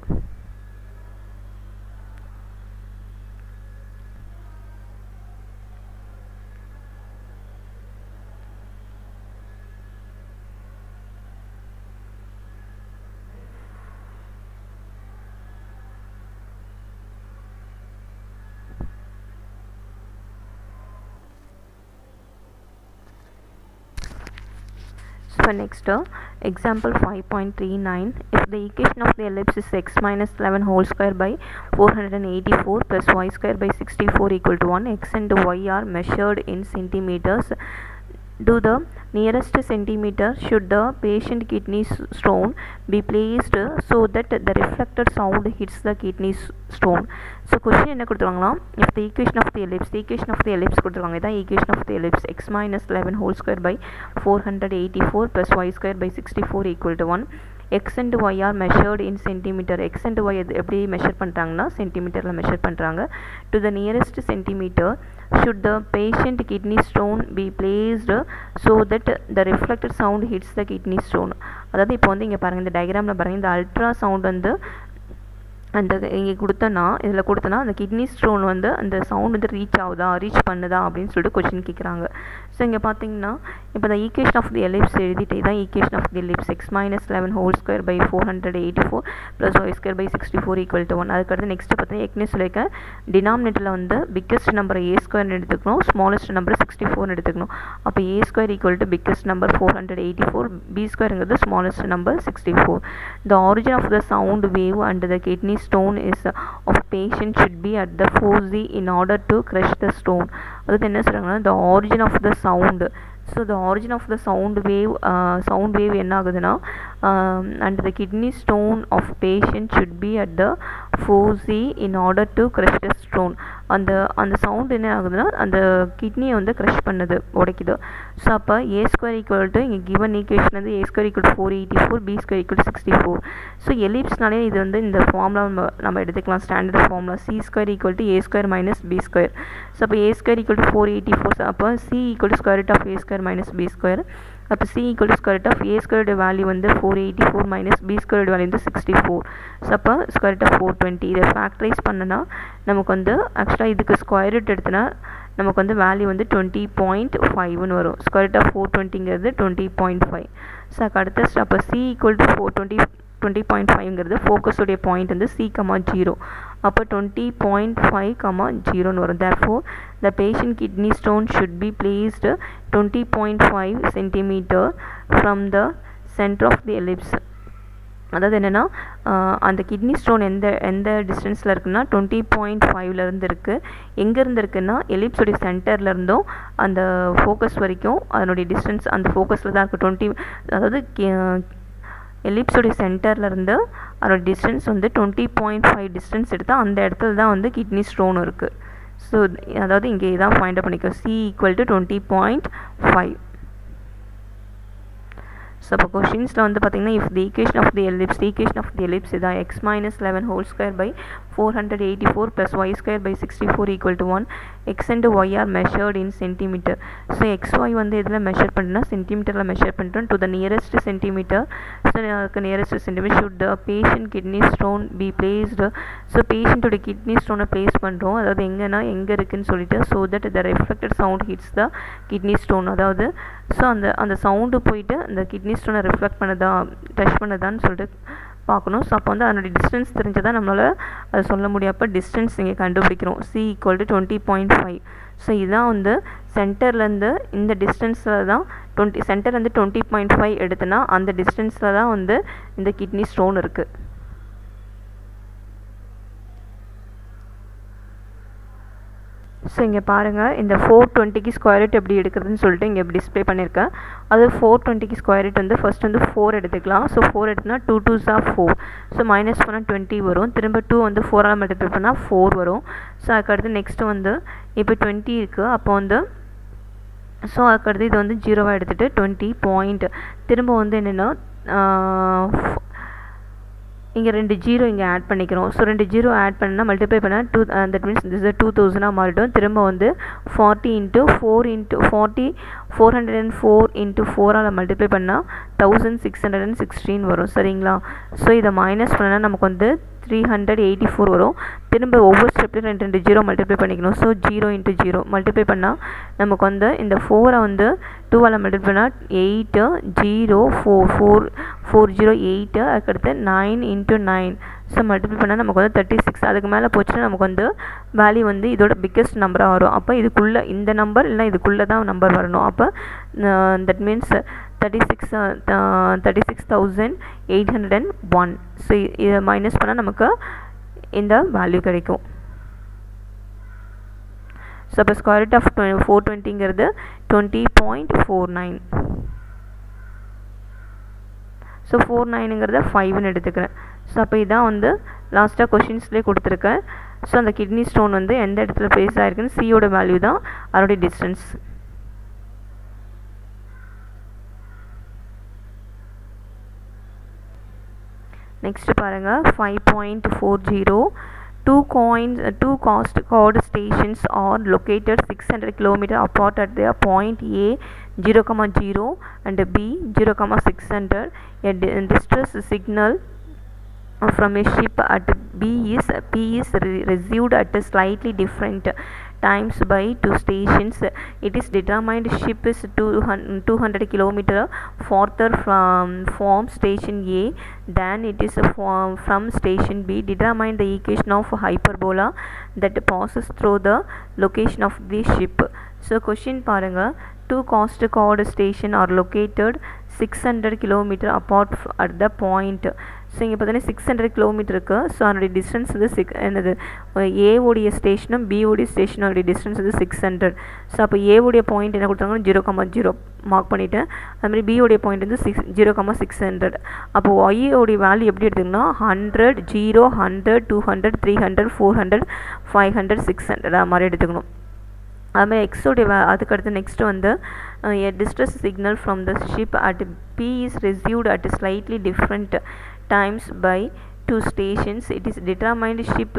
So next example 5.39. If the equation of the ellipse is x minus 11 whole square by 484 plus y square by 64 equal to 1, x and y are measured in centimeters. To the nearest centimeter should the patient kidney stone be placed so that the reflected sound hits the kidney stone. So question என்ன கொடுத்துருவாங்களா, if the equation of the ellipse கொடுத்துருவாங்க. இதான் equation of the ellipse x minus 11 whole square by 484 plus y square by 64 equal to 1. x and y are measured in centimeter. x and y எப்படி measure பண்ணுறாங்கன்னா சென்டிமீட்டரில் measure பண்ணுறாங்க. to the nearest centimeter should the patient kidney stone be placed so that the reflected sound hits the kidney stone. அதாவது இப்போ வந்து இங்கே பாருங்கள், இந்த டயக்ராமில் பாருங்கள், இந்த அல்ட்ரா சவுண்ட் வந்து அந்த இங்கே இதில் கொடுத்தனா அந்த கிட்னி ஸ்டோன் வந்து அந்த சவுண்ட் வந்து ரீச் பண்ணுதா அப்படின்னு சொல்லிட்டு கொஸ்டின் கேட்குறாங்க. ஸோ இங்கே பார்த்தீங்கன்னா இப்போ இந்த ஈக்குவேஷன் ஆஃப் தி எலிப்ஸ் எழுதிட்டு இதான் equation of the ellipse x minus 11 whole square by 484 plus y square by 64 equal to 1. அதுக்கடுத்து நெக்ஸ்ட்டு பார்த்தீங்கன்னா ஏற்கனவே சொல்லியிருக்கேன், டினாமினேட்டரில் வந்து பிக்கஸ்ட் நம்பர் a ஸ்கொயர்னு எடுத்துக்கணும், ஸ்மாலஸ்ட் நம்பர் 64 எடுத்துக்கணும். அப்போ a square equal to biggest number 484, b ஸ்கொயருங்கிறது smallest number 64. The origin of the sound wave and the kidney stone is of patient should be at the foci in order to crush the stone. அதாவது என்ன சொல்கிறாங்கன்னா the origin of the sound. So the origin of the sound wave என்ன ஆகுதுன்னா and the kidney stone of patient should be at the foci in order to crush the stone. அந்த sound என்ன ஆகுதுன்னா அந்த கிட்னியை வந்து க்ரஷ் பண்ணுது, உடைக்குது. ஸோ அப்போ ஏ ஸ்கொயர் ஈக்குவல் டு இங்கே கிவன் ஈக்குவேஷன் வந்து a square equal 484, b square equal 64. So எலிப்ஸ்னாலே இது வந்து இந்த ஃபார்முலா நம்ம எடுத்துக்கலாம், standard formula c square equal to a square minus b square. So அப்போ ஏ ஸ்கொயர் ஈக்குவல் டு 484, அப்போ c equal to square root of a square minus b square. அப்போ c equal to square root of a ஸ்கொயரோட value வந்து 484 minus B ஸ்கொயரோட value வந்து 64. So அப்போ square root of 420. இதை factorise பண்ணனா நமக்கு வந்து ஆக்சுவலாக இதுக்கு ஸ்கொயர் ரூட் எடுத்தனா நமக்கு வந்து வேல்யூ வந்து 20.5ன்னு வரும். ஸ்கொயர் ரூட் ஆஃப் 420ங்கிறது 20.5. ஸோ அடுத்த அப்போ சி ஈக்குவல் டு 20.5ங்கிறது ஃபோக்கஸோடைய பாயிண்ட் வந்து C, 0. அப்போ 20.5, 0ன்னு வரும். therefore the patient kidney stone should be placed 20.5 cm from the center of the ellipse. அதாவது என்னென்னா அந்த கிட்னி ஸ்டோன் எந்த டிஸ்டன்ஸில் இருக்குன்னா 20.5லேருந்து இருக்குது. எங்கேருந்து இருக்குன்னா எலிப்ஸோடைய சென்டர்லேருந்தும் அந்த ஃபோக்கஸ் வரைக்கும் அதனுடைய டிஸ்டன்ஸ் அந்த ஃபோக்கஸில் தான் இருக்குது. 20, அதாவது எலிப்ஸோடைய சென்டர்லேருந்து அதோட டிஸ்டன்ஸ் வந்து 20.5 டிஸ்டன்ஸ் எடுத்தால் அந்த இடத்துல தான் வந்து கிட்னி ஸ்டோன் இருக்குது. ஸோ அதாவது இங்கே தான் ஃபைண்ட் அவுட் பண்ணிக்கோ, C ஈக்குவல் டு 20.5. ஸோ அப்போ கொஷின்ஸில் வந்து பார்த்திங்கன்னா if the equation of the ellipse இதான் x minus 11 whole square by 484 plus y square by 64 equal to 1. x and y are measured in centimeter. So xy வந்து இதில் measure பண்ணுன்னா சென்டிமீட்டரில் measure பண்ணிட்டோம். To the nearest centimetre. So அதுக்கு nearest centimetre should the patient kidney stone be placed. So பேஷண்ட்டோட kidney ஸ்டோனை place பண்ணுறோம், அதாவது எங்கே இருக்குதுன்னு சொல்லிட்டு. So that the reflected sound hits the kidney stone. அதாவது ஸோ அந்த சவுண்டு போயிட்டு அந்த கிட்னி ஸ்டோனை ரிஃப்ளெக்ட் பண்ணுதா டச் பண்ணுதான்னு சொல்லிட்டு பார்க்கணும். ஸோ அப்போ வந்து அதனுடைய டிஸ்டன்ஸ் தெரிஞ்சதான் நம்மளால் அதை சொல்ல முடியும். அப்போ டிஸ்டன்ஸ் இங்கே கண்டுபிடிக்கிறோம், C ஈக்குவல் டு 20.5. ஸோ இதுதான் வந்து சென்டர்லேருந்து இந்த டிஸ்டன்ஸில் தான் சென்டர்லேருந்து 20.5 எடுத்தனா அந்த டிஸ்டன்ஸில் தான் வந்து இந்த கிட்னி ஸ்டோன் இருக்குது. ஸோ இங்கே பாருங்கள், இந்த 420க்கு ஸ்கொயர் ரூட் எப்படி எடுக்கிறதுன்னு சொல்லிட்டு இங்கே டிஸ்பிளே பண்ணியிருக்கேன். அது 420க்கு ஸ்கொயர் ரூட் வந்து ஃபர்ஸ்ட் வந்து 4 எடுத்துக்கலாம். So 4 எடுத்துனா 2 2s are 4. So minus பண்ணால் 20 வரும். திரும்ப 2 வந்து 4ஆல் மல்டிப்ளை பண்ணால் 4 வரும். ஸோ அதுக்கடுத்து நெக்ஸ்ட்டு வந்து இப்போ 20 இருக்குது. அப்போ வந்து ஸோ அதுக்கடுத்து இது வந்து 0வாக எடுத்துகிட்டு 20 பாயிண்ட் திரும்ப வந்து என்னென்னா இங்கே 2 0 இங்கே ஆட் பண்ணிக்கிறோம். ஸோ 2 0 ஆட் பண்ணால் மல்டிப்ளை பண்ணால் 2, தட் மீன்ஸ் திஸ் 2000 மாறிடும். திரும்ப வந்து 40 × 4 404 × 4ஆல் மல்டிப்ளை பண்ணால் 1616 வரும். சரிங்களா? ஸோ இதை மைனஸ் பண்ணால் நமக்கு வந்து 384 வரும். திரும்ப ஒவ்வொரு ஸ்டெப்லையும் 2 0 மல்டிப்ளை பண்ணிக்கணும். ஸோ 0 × 0 மல்டிப்ளை பண்ணால் நமக்கு வந்து இந்த 4 வந்து 2ஆல் மல்டிப்ளை பண்ணால் 8 0 4 4 408. அதுக்கடுத்து 9 × 9. ஸோ மல்டிப்ளை பண்ணால் நமக்கு வந்து 36. அதுக்கு மேலே போச்சுன்னா நமக்கு வந்து வேல்யூ வந்து இதோட பிக்கஸ்ட் நம்பராக வரும். அப்போ இதுக்குள்ளே இந்த நம்பர் இல்லை இதுக்குள்ளே தான் நம்பர் வரணும். அப்போ தட் மீன்ஸ் 36,801. ஸோ இதை மைனஸ் பண்ணால் நமக்கு இந்த வேல்யூ கிடைக்கும். ஸோ அப்போ ஸ்கொயர் ரூட் ஆஃப் 420ங்கிறது 20.49. ஸோ 49ங்கிறத 5ன்னு எடுத்துக்கிறேன். ஸோ அப்போ இதான் வந்து லாஸ்ட்டாக கொஷின்ஸ்லேயே கொடுத்துருக்கேன். ஸோ அந்த கிட்னி ஸ்டோன் வந்து எந்த இடத்துல ப்ளேஸ் ஆகிருக்குன்னு சியோட வேல்யூ தான் அதோடைய டிஸ்டன்ஸ். நெக்ஸ்ட் பாருங்கள் 5.40. Two coast chord stations are located 600 km apart at their point A 0,0 and B 0,600. A distress signal from a ship at P is received at slightly different times by two stations. It is determined ship is 200 km farther from station A than it is from station B. Determine the equation of hyperbola that passes through the location of the ship. So question பாருங்க, two coast chord station are located 600 km apart at the point. So இங்கே பார்த்தீங்கன்னா 600 kilometre இருக்குது. So அதனுடைய distance வந்து என்னது ஏவுடைய ஸ்டேஷனும் பிஓடைய ஸ்டேஷனுடைய distance வந்து 600. So அப்போ ஏவுடைய point என்ன கொடுத்தாங்கன்னா 0,0 மார்க் பண்ணிவிட்டேன். அதுமாதிரி பிஓடைய பாயிண்ட் வந்து 0,600. அப்போ ஒய்யோடைய வேல்யூ எப்படி எடுத்துக்கணும்னா 100, 0, 100, 200, 300, 400, 500, 600 அது மாதிரி எடுத்துக்கணும். அதுமாதிரி எக்ஸோடைய அதுக்கடுத்து நெக்ஸ்ட்டு வந்து a distress signal from the ship at P is received at slightly different times by two stations. It is determined ship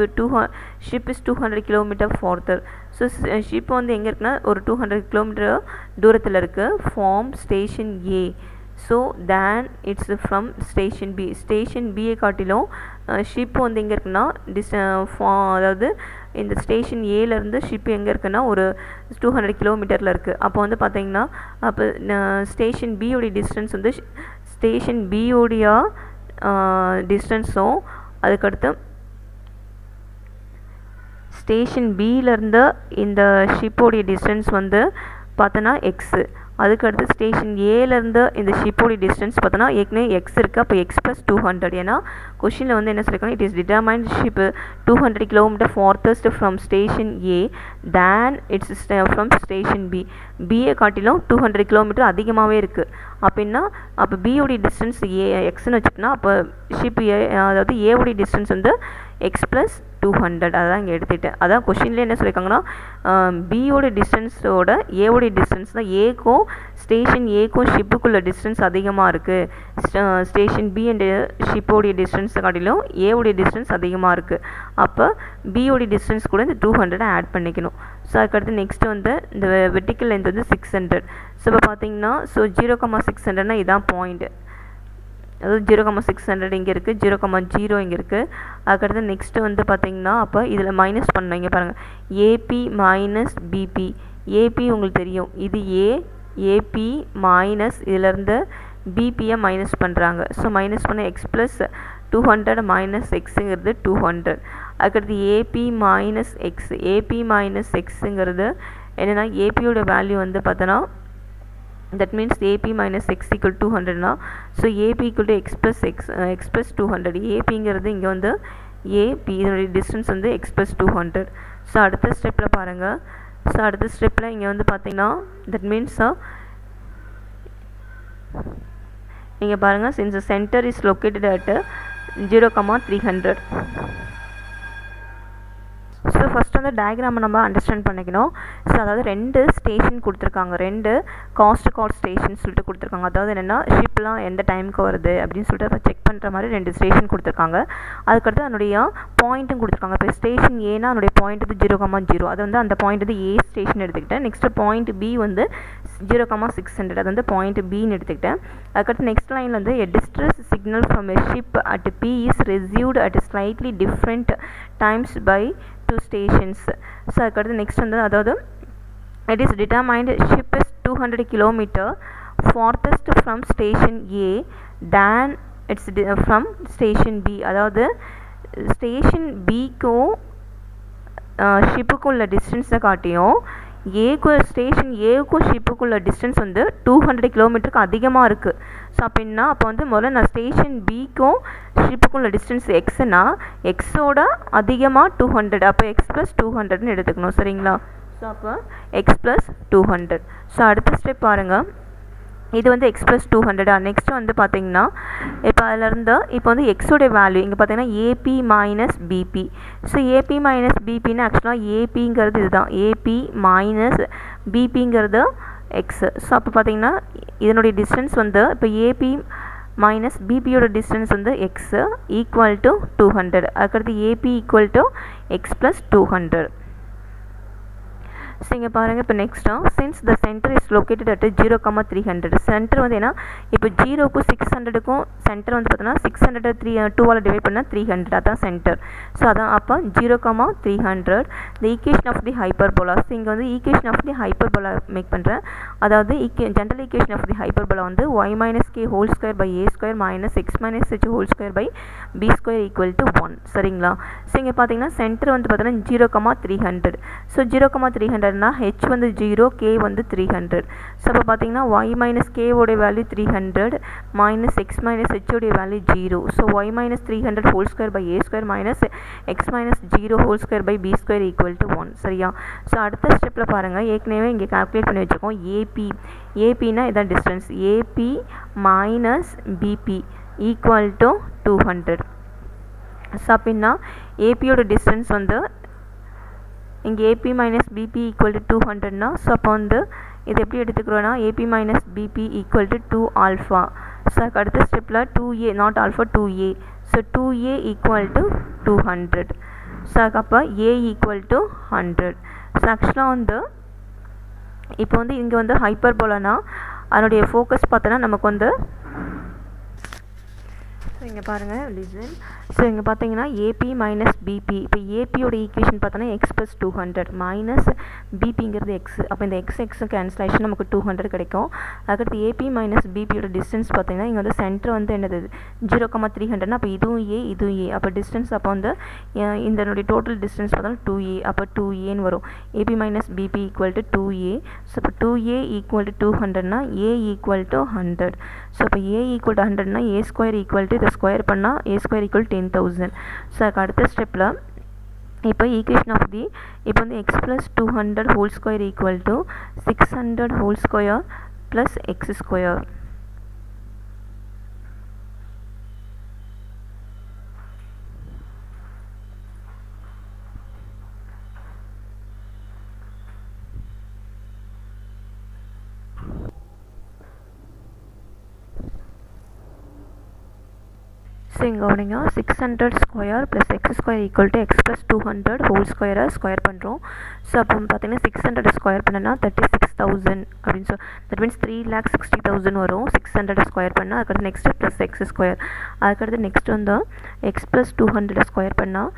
is 200 km further. So ship வந்து எங்கே இருக்குன்னா ஒரு 200 கிலோமீட்டர் தூரத்தில் இருக்குது from station A. So then it's from station B. Station பியை காட்டிலும் ship வந்து எங்கே இருக்குன்னா அதாவது இந்த ஸ்டேஷன் ஏலேருந்து ஷிப் எங்கே இருக்குன்னா ஒரு 200 கிலோமீட்டரில் இருக்குது. அப்போ வந்து பார்த்தீங்கன்னா அப்போ ஸ்டேஷன் பியோடைய டிஸ்டன்ஸ் வந்து ஸ்டேஷன் பியோடைய டிஸ்டன்ஸும் அதுக்கடுத்து ஸ்டேஷன் பியிலேருந்து இந்த ஷிப்போடைய டிஸ்டன்ஸ் வந்து பார்த்தோன்னா எக்ஸு. அதுக்கடுத்து ஸ்டேஷன் ஏலேருந்து இந்த ஷிப்போடைய டிஸ்டன்ஸ் பார்த்தோன்னா ஏற்கனவே எக்ஸ் இருக்குது. அப்போ எக்ஸ் ப்ளஸ் 200. ஏன்னா கொஷினில் வந்து என்ன சொல்லியிருக்காங்க, it is determined ship 200 kilometre farthest from station A than it's from station B. பியை காட்டிலும் 200 கிலோமீட்டர் அதிகமாகவே இருக்குது. அப்படின்னா அப்போ பியோடைய டிஸ்டன்ஸ் எக்ஸ்ன்னு வச்சுக்கோன்னா அப்போ ஷிப் ஏ அதாவது ஏவுடைய டிஸ்டன்ஸ் வந்து எக்ஸ் ப்ளஸ் 200. அதான் இங்கே எடுத்துகிட்டேன். அதான் கொஷின்லேயே என்ன சொல்லியிருக்காங்கன்னா பியோட டிஸ்டன்ஸோட ஏவோடைய டிஸ்டன்ஸ் தான் ஏக்கும் ஸ்டேஷன் ஏக்கும் ஷிப்புக்குள்ள டிஸ்டன்ஸ் அதிகமாக இருக்குது. ஸ்டேஷன் பி அண்ட் ஷிப்போடைய டிஸ்டன்ஸை காட்டிலும் ஏவுடைய டிஸ்டன்ஸ் அதிகமாக இருக்குது. அப்போ பியோடைய டிஸ்டன்ஸ் கூட இந்த 200 ஆட் பண்ணிக்கணும். ஸோ அதுக்கடுத்து நெக்ஸ்ட்டு வந்து இந்த வெர்டிக்கல் லென்த் வந்து 600. ஸோ இப்போ பார்த்தீங்கன்னா ஸோ 0,600னா இதான் பாயிண்ட்டு. அதாவது 0,600 இங்கே இருக்குது, 0,0 இங்கே இருக்குது. அதுக்கடுத்து நெக்ஸ்ட்டு வந்து பார்த்திங்கன்னா அப்போ இதில் மைனஸ் பண்ணணும். இங்கே பாருங்கள் ஏபி மைனஸ் பிபி. ஏபி உங்களுக்கு தெரியும் இது ஏபி மைனஸ் இதிலேருந்து பிபியை மைனஸ் பண்ணுறாங்க. ஸோ மைனஸ் பண்ண எக்ஸ் ப்ளஸ் 200 மைனஸ் எக்ஸுங்கிறது 200. அதுக்கடுத்து AB minus x. AB minus எக்ஸுங்கிறது என்னென்னா ஏபியோட வேல்யூ வந்து பார்த்தோன்னா that means AP minus x equal to 200 na. So AP equal to x plus 200. AP ங்கிறது இங்கே வந்து AP இதனுடைய டிஸ்டன்ஸ் வந்து x plus 200. ஸோ அடுத்த ஸ்டெப்பில் பாருங்கள். ஸோ அடுத்த ஸ்டெப்பில் இங்கே வந்து பார்த்தீங்கன்னா that means இங்கே பாருங்கள் since the center is located at 0,300. So first வந்து டயக்ராமை நம்ம அண்டர்ஸ்டாண்ட் பண்ணிக்கணும். ஸோ அதாவது 2 ஸ்டேஷன் கொடுத்துருக்காங்க, 2 காஸ்ட் ஸ்டேஷன் சொல்லிட்டு கொடுத்துருக்காங்க. அதாவது என்னென்னா ஷிப்லாம் எந்த டைமுக்கு வருது அப்படின்னு சொல்லிட்டு அதை செக் பண்ணுற மாதிரி 2 ஸ்டேஷன் கொடுத்துருக்காங்க. அதுக்கடுத்து அதனுடைய பாயிண்ட்டும் கொடுத்துருக்காங்க. இப்போ ஸ்டேஷன் ஏன்னா அதனுடைய பாயிண்ட் வந்து 0,0. அது வந்து அந்த பாயிண்ட் வந்து ஏ ஸ்டேஷன் எடுத்துக்கிட்டேன். நெக்ஸ்ட்டு பாயிண்ட் பி வந்து 0,600. அது வந்து பாயிண்ட் பின்னு எடுத்துக்கிட்டேன். அதுக்கடுத்து நெக்ஸ்ட் லைனில் வந்து a distress signal from a ship at P is received at slightly different times by 2 stations. So அதுக்கடுத்து நெக்ஸ்ட் வந்து அதாவது it is determined ship is 200 km farthest from station A than it's from station B. அதாவது station பிக்கும் ஷிப்புக்குள்ள டிஸ்டன்ஸை காட்டியும் station ஏவுக்கும் ஷிப்புக்குள்ள distance வந்து 200 கிலோமீட்டருக்கு அதிகமாக இருக்குது. ஸோ அப்படின்னா அப்போ வந்து முதல்ல நான் ஸ்டேஷன் பிக்கும் ஷிப்புக்குள்ள டிஸ்டன்ஸ் எக்ஸ்னா எக்ஸோட அதிகமாக 200. அப்போ எக்ஸ் ப்ளஸ் 200ன்னு எடுத்துக்கணும். சரிங்களா? ஸோ அப்போ எக்ஸ் ப்ளஸ் 200. ஸோ அடுத்த ஸ்டெப் பாருங்கள். இது வந்து எக்ஸ் ப்ளஸ் 200. நெக்ஸ்ட்டு வந்து பார்த்தீங்கன்னா இப்போ அதிலேருந்து இப்போ வந்து எக்ஸோடைய வேல்யூ இங்கே பார்த்தீங்கன்னா AB minus BP. So AB minus பிபின்னு ஆக்சுவலாக ஏபிங்கிறது இதுதான், ஏபி மைனஸ் பிபிங்கிறது எக்ஸு. ஸோ அப்போ பார்த்தீங்கன்னா இதனுடைய டிஸ்டன்ஸ் வந்து இப்போ ஏபி மைனஸ் பிபியோட டிஸ்டன்ஸ் வந்து எக்ஸு ஈக்குவல் டு 200. அதுக்கடுத்து AB equal to x plus 200. So இங்கே பாருங்கள். இப்போ நெக்ஸ்ட்டாக since the centre is located at 0,300. Centre வந்து ஏன்னா இப்போ 0க்கும் 600க்கும் சென்டர் வந்து பார்த்தோன்னா 600 2ஆல் டிவைட் பண்ணால் 300. அதான் சென்டர். ஸோ அதான் அப்போ 0,300 the equation of the hyperbola. So இங்கே வந்து equation of the hyperbola make பண்ணுறேன். அதாவது general equation of the hyperbola வந்து y minus k whole square by a square minus x minus h whole square by b square equal to 1. சரிங்களா? So இங்கே பார்த்தீங்கன்னா centre வந்து பார்த்தோன்னா 0,300. So 0,300 300னா h வந்து 0, k வந்து 300. ஸோ அப்போ பார்த்தீங்கன்னா y minus k உடைய value 300 minus x minus h உடைய value 0. So y minus 300 whole square by a square minus x minus 0 whole square by b square equal to 1. சரியா? So அடுத்த ஸ்டெப்பில் பாருங்கள், ஏற்கனவே இங்கே கால்குலேட் பண்ணி வச்சுருக்கோம். ஏபினா இதான் distance. AB minus BP equal to 200. So அப்படின்னா ஏபியோட டிஸ்டன்ஸ் வந்து இங்கே AB minus BP equal to 200னா, ஸோ அப்போ வந்து இது எப்படி எடுத்துக்கிறோன்னா AB minus BP equal to 2 alpha. So அடுத்த ஸ்டெப்பில் 2a not alpha 2a. So 2a equal to 200. So அப்போ a ஈக்குவல் டு 100. ஸோ ஆக்சுவலாக வந்து இப்போ வந்து இங்கே வந்து ஹைப்பர்போலானா அதனுடைய ஃபோக்கஸ் பார்த்தோன்னா நமக்கு வந்து ஸோ இங்கே பாருங்கள் லிசன். ஸோ இங்கே பார்த்தீங்கன்னா ஏபி மைனஸ் பிபி. இப்போ ஏபியோட ஈக்குவேஷன் பார்த்தோன்னா எக்ஸ் ப்ளஸ் 200 மைனஸ் பிபிங்கிறது எக்ஸ். அப்போ இந்த எக்ஸ் கேன்சலேஷன் நமக்கு 200 கிடைக்கும். அதுக்கடுத்து ஏபி மைனஸ் பிபியோட டிஸ்டன்ஸ் பார்த்தீங்கன்னா இங்கே வந்து சென்டர் வந்து என்னது 0,300னா அப்போ இதுவும் ஏ. அப்போ டிஸ்டன்ஸ் அப்போ வந்து இதனுடைய டோட்டல் டிஸ்டன்ஸ் பார்த்தோன்னா 2a. அப்போ 2aன்னு வரும். AB minus BP equal to 2a. So இப்போ 2a ஈக்குவல் டு 200னா a ஈக்குவல் டு 100. ஸோ இப்போ a ஈக்குவல் டு 100னா a ஸ்கொயர் ஈக்குவல் டு இதை ஸ்கொயர் பண்ணால் a ஸ்கொயர் ஈக்குவல் 10,000. ஸோ அதுக்கு அடுத்த ஸ்டெப்பில் இப்போ ஈக்குவேஷன் ஆஃப் தி இப்போ வந்து x plus 200 whole square equal to 600 whole square plus x square. So இங்கே கவனிங்க 600 square plus x square equal to x plus 200 whole ஸ்கொயரை ஸ்கொயர் பண்ணுறோம். ஸோ அப்போ பார்த்தீங்கன்னா 600 ஸ்கொயர் பண்ணனா 36,000 அப்படின்னு தட் மீன்ஸ் 3,60,000 வரும். 600 ஸ்கொயர் பண்ணால் அதுக்கடுத்து நெக்ஸ்ட்டு ப்ளஸ் எக்ஸ் ஸ்கொயர். அதுக்கடுத்து நெக்ஸ்ட் வந்து எக்ஸ் ப்ளஸ் 200 ஸ்கொயர் பண்ணால்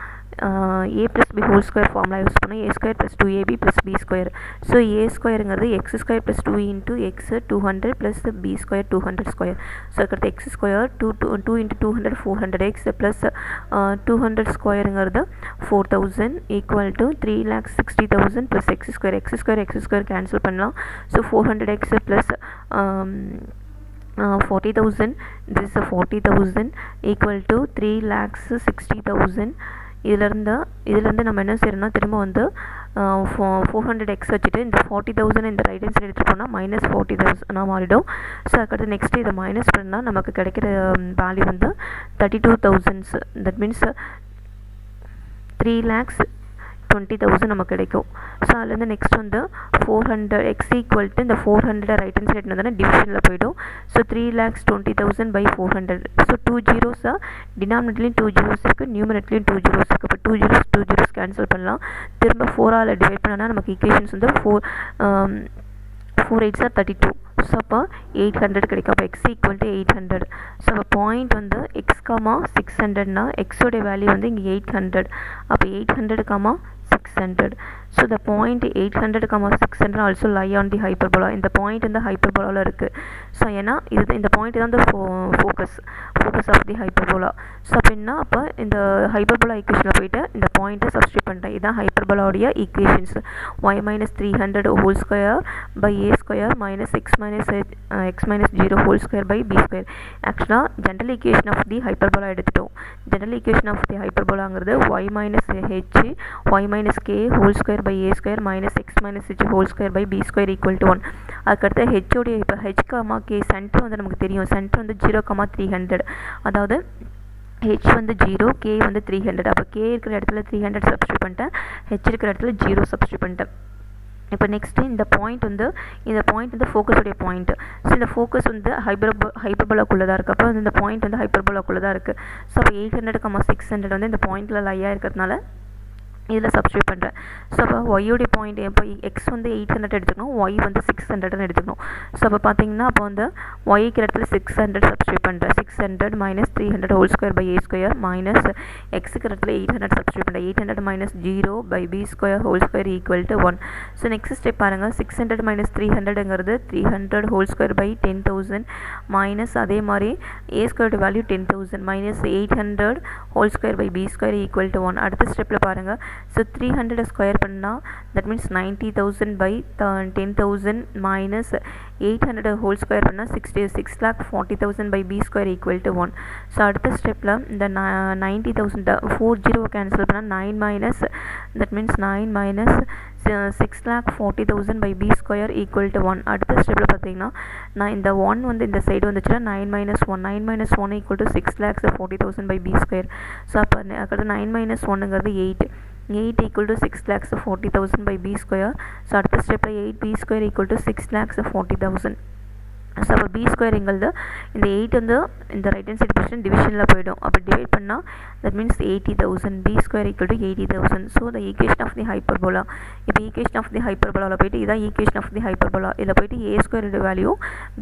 a plus b whole square formula use பண்ணோம். a square plus 2ab plus b square. So a ஸ்கொயருங்கிறது x square plus 2 into x 200 plus b square 200 square. So அதுக்கடுத்து x square 2 into 200 400x plus 200 ஸ்கொயருங்கிறது 4000 equal to 3,60,000 plus x square cancel பண்ணலாம். So 400x plus 40,000 this is 40,000 equal to 3,60,000. இதிலேருந்து நம்ம என்ன செய்யறோம்னா திரும்ப வந்து 400x வச்சுட்டு இந்த 40,000 இந்த ரைட் ஹேண்ட் சைடு எடுத்துகிட்டு போனால் மைனஸ் 40,000 மாறிடும். ஸோ அதுக்கடுத்து நெக்ஸ்ட்டு இதை மைனஸ் பண்ணால் நமக்கு கிடைக்கிற வேல்யூ வந்து 32,000. தட் மீன்ஸ் 3,20,000 நமக்கு கிடைக்கும். ஸோ அதுலேருந்து நெக்ஸ்ட் வந்து 400 எக்ஸ் ஈக்குவல் டு இந்த 400 ரைட் ஹேண்ட் சைடு எடுத்து டிவிஷனில் போய்டும். So 3,20,000 by 400. ஸோ 2 ஜீரோஸாக டினாமினேட்லேயும் 2 ஜீரோஸ் இருக்குது, நியூமினேட்லேயும் 2 ஜீரோஸ் இருக்குது. இப்போ 2 ஜீரோஸ் கேன்சல் பண்ணலாம். திரும்ப 4ஆல் டிவைட் பண்ணனா நமக்கு ஈக்குவேஷன்ஸ் வந்து 4 8s are 32. ஸோ அப்போ 800 கிடைக்கும். அப்போ எக்ஸ் ஈக்குவல் டு 800. ஸோ அப்போ பாயிண்ட் வந்து எக்ஸ் காமா 600னா எக்ஸோடைய வேல்யூ வந்து இங்கே 800. அப்போ 800 gamma 600. So the point 800, 600 also lie on the hyperbola. இந்த பாயிண்ட் வந்து ஹைப்பர்போலாவில் இருக்குது. ஸோ ஏன்னா இது இந்த பாயிண்ட் தான் இந்த focus of the hyperbola. So அப்படின்னா அப்போ இந்த ஹைப்பர்போலா ஈக்குவேஷனில் போயிட்டு இந்த பாயிண்ட்டை சப்ஸ்டியூட் பண்ணிட்டேன். இதுதான் ஹைப்பர்போலாவுடைய equations. y minus 300 whole square by a square minus x minus 0 whole square by b square. ஆக்சுவலாக general equation of the hyperbola எடுத்துட்டோம். ஜென்ரல் ஈக்குவேஷன் ஆஃப் தி ஹைப்பர்போலாங்கிறது y minus h y minus k whole square by a square minus x minus h whole square by b square equal to 1. அதுக்கடுத்து h உடைய இப்போ h, k centre வந்து நமக்கு தெரியும். Centre வந்து 0,300. அதாவது h வந்து 0, k வந்து 300. அப்போ k இருக்கிற இடத்துல 300 சப்ஸ்டியூட் பண்ணிட்டேன், h இருக்கிற இடத்துல 0 சப்ஸ்டியூட் பண்ணிட்டேன். இப்போ நெக்ஸ்ட்டு இந்த பாயிண்ட் வந்து ஃபோக்கஸுடைய பாயிண்ட். ஸோ இந்த ஃபோக்கஸ் வந்து ஹைப்பர்போலாக்குள்ளே தான் இருக்குது. அப்போ இந்த பாயிண்ட் வந்து ஹைப்பர்போலாக்குள்ளே தான் இருக்குது. ஸோ அப்போ 800, 600 வந்து இந்த பாயிண்டில் லையாக இருக்கிறதுனால இதில் சப்ஸ்டியூட் பண்ணுறேன். ஸோ அப்போ ஒய்யோடைய பாயிண்ட் இப்போ எக்ஸ் வந்து 800 எடுத்துக்கணும், ஒய் வந்து 600 எடுத்துக்கணும். ஸோ அப்போ பார்த்தீங்கன்னா அப்போ வந்து ஒய்க்கு இடத்துல 600 சப்ஸ்டியூட் பண்ணுறேன். 600 minus 300 whole square by a square minus எக்ஸுக்கு இடத்துல 800 சப்ஸ்டியூட் பண்ணுறேன். 800 minus 0 by b square whole square equal to 1. So next step பாருங்கள். 600 minus 300ங்கிறது 300 ஹோல் ஸ்கொயர் பை 10,000 மைனஸ் அதே மாதிரி a squared value 10,000 minus 800 whole square by b square equal to 1. அடுத்த ஸ்டெப்பில் பாருங்கள். ஸோ 300 ஸ்கொயர் பண்ணால் that means 90,000 by 10,000 minus 800 whole square பண்ணால் 6,40,000 by b square equal to 1. So அடுத்த ஸ்டெப்பில் இந்த 90,000 40 கேன்சல் பண்ணால் 9 minus that means 9 minus 6,40,000 by b square equal to 1. அடுத்த ஸ்டெப்பில் பார்த்தீங்கன்னா நான் இந்த 1 வந்து இந்த சைடு வந்துச்சுன்னா 9 minus 1 equal to 6,40,000 by b square. So அப்போ அடுத்து 9 minus 1ங்கிறது 8 equal to 6,40,000 by b square. So அடுத்த ஸ்டெப்பில் 8b square equal to 6,40,000. So அப்போ b ஸ்கொயர் எங்களுது இந்த 8 வந்து இந்த ரைட் ஹேண்ட் சைடு பொசிஷன் டிவிஷனில் போயிடும். அப்போ டிவைட் பண்ணால் that means 80,000 b square equal to 80,000. So the equation of the hyperbola. இப்போ ஈக்குவேஷன் ஆஃப் தி ஹைப்பர்போலாவில் போயிட்டு இதான் ஈக்குவேஷன் ஆஃப் தி ஹைப்பர்போலா. இதில் போயிட்டு a ஸ்கொயரோட வேல்யூ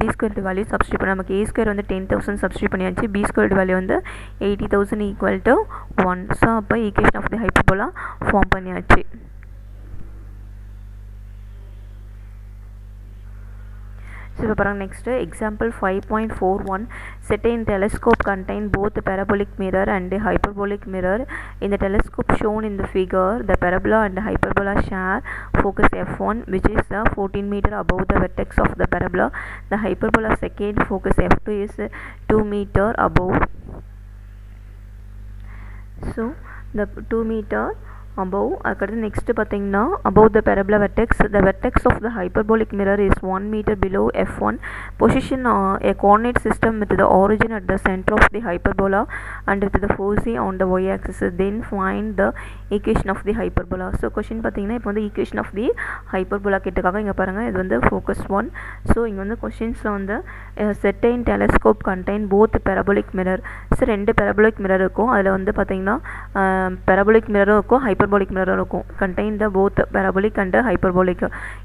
b ஸ்கொயரோட வேல்யூ சப்ஸ்டியூட் பண்ண நமக்கு a ஸ்கொயர் வந்து 10,000 சப்ஸ்டியூட் பண்ணியாச்சு, b ஸ்கொயரோட வேல்யூ வந்து 80,000 ஈக்குவல் டு 1. ஸோ அப்போ equation of the hyperbola form பண்ணியாச்சு. So இப்போ பாருங்க next example 5.41. Certain telescope contain both parabolic mirror and hyperbolic mirror. In the telescope shown in the figure, the parabola and hyperbola share focus f1, which is 14 meter above the vertex of the parabola. The hyperbola second focus f2 is 2 meter above. So the 2 meter above. அடுத்து next பார்த்தீங்கன்னா above the parabola vertex, the vertex of the hyperbolic mirror is 1 meter below f1. Position a coordinate system with the origin at the center of the hyperbola and with the foci on the y-axis. Then find the equation of the hyperbola. So question பார்த்தீங்கன்னா இப்போ வந்து equation of the hyperbola கேட்டிருக்காங்க. இங்கே பாருங்கள் இது வந்து focus 1. So இங்கே வந்து கொஷின்ஸில் வந்து certain telescope contain both parabolic mirror. So 2 parabolic mirror இருக்கும். அதில் வந்து பார்த்தீங்கன்னா parabolic mirror இருக்கும், hyperbolic mirror இருக்கும். Contain the both parabolic and hyperbolic.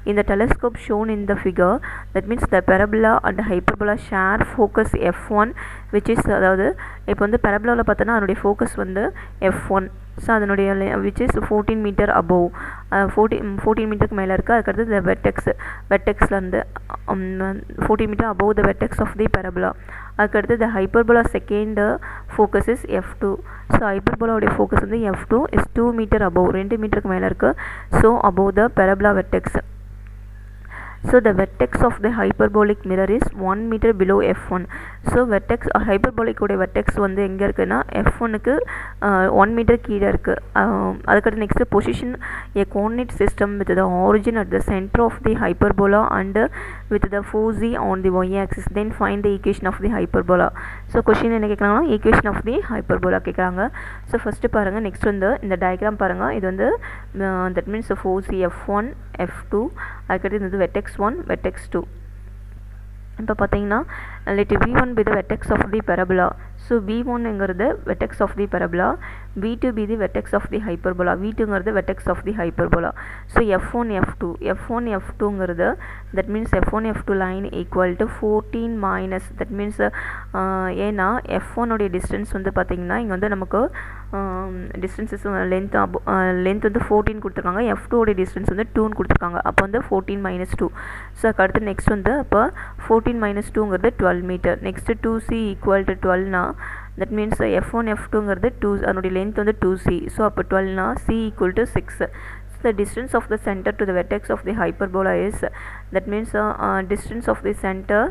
In the telescope shown in the figure, that means the parabola and hyperbola share focus f1, which is அதாவது இப்போ வந்து parabola பார்த்தோன்னா அதனுடைய focus வந்து f1. ஸோ அதனுடைய which is 14 meter above, 14 மீட்டருக்கு மேலே இருக்குது. அதுக்கடுத்து the வெர்டெக்ஸ்லேருந்து 14 meter above the vertex of the parabola. அதுக்கடுத்து the hyperbola second focus is f2. So ஹைப்பர்போலாவுடைய ஃபோக்கஸ் வந்து f2 is 2 meter above, 2 மீட்டருக்கு மேலே இருக்குது. So above the parabola vertex. So the vertex of the hyperbolic mirror is 1 meter below f1. So vertex hyperbolic உடைய vertex வந்து எங்கே இருக்குன்னா f1க்கு 1 meter கீழே இருக்குது. அதுக்கடுத்து next position a coordinate system with the origin at the center of the hyperbola and with the foci on the y-axis. Then find the equation of the hyperbola. So question என்ன கேட்குறாங்கன்னா equation of the hyperbola கேட்குறாங்க. So first பாருங்கள் next வந்து இந்த diagram பாருங்கள். இது வந்து that means foci f1 f2, அதுக்கடுத்து இது vertex 1 vertex 2. இப்போ பார்த்தீங்கன்னா let v1 be the vertex of the parabola. So v1 என்கிறது vertex of the parabola, v2 be the vertex of the hyperbola, v2ங்கிறது vertex of the hyperbola. So f1 f2ங்கிறது that means f1 f2 line equal to 14 minus that means ஏன்னா f1 உடைய distance வந்து பார்த்தீங்கன்னா இங்கே வந்து நமக்கு distances length வந்து 14 கொடுத்துருக்காங்க, f2 உடைய டிஸ்டன்ஸ் வந்து 2ன்னு கொடுத்துருக்காங்க. அப்போ வந்து 14 minus 2. ஸோ அடுத்து நெக்ஸ்ட் வந்து அப்போ 14 minus 2ங்கிறது 12 metre. Next 2c equal to 12னா தட் மீன்ஸ் f1 f2ங்கிறது 2, அதனுடைய லென்த் வந்து 2c. ஸோ அப்போ 12னா c equal to 6. The distance of the center to the vertex of the hyperbola is that means distance of the center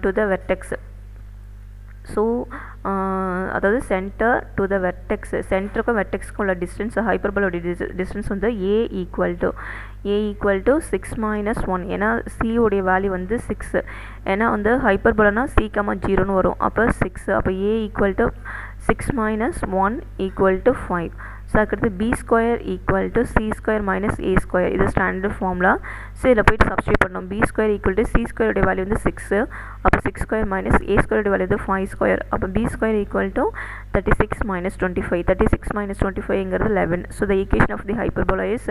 to the vertex. So அதாவது centre to the vertex, சென்டருக்கும் வெர்டெக்ஸ்க்கும் உள்ள distance ஹைப்பர்போலாவுடைய distance வந்து a equal to 6 minus 1. ஏன்னா c உடைய value வந்து 6, ஏன்னா வந்து ஹைப்பர்போலானா c, 0ன்னு வரும். அப்போ 6, அப்போ a equal to 6 minus 1 equal to 5. So அதுக்கடுத்து b square equal to c square minus a square, இது ஸ்டாண்டர்ட் ஃபார்முலா. ஸோ இதில் போய்ட்டு சப்ஸ்டியூட் பண்ணோம். b square equal to c ஸ்கொயருடைய வேல்யூ வந்து 6, அப்போ 6 ஸ்கொயர் மைனஸ் a ஸ்கொயருடைய வேல்யூ வந்து 5 ஸ்கொயர். அப்போ b square equal to 36 minus 25, 36 minus 25ங்கிறது 11. So the equation of the hyperbola is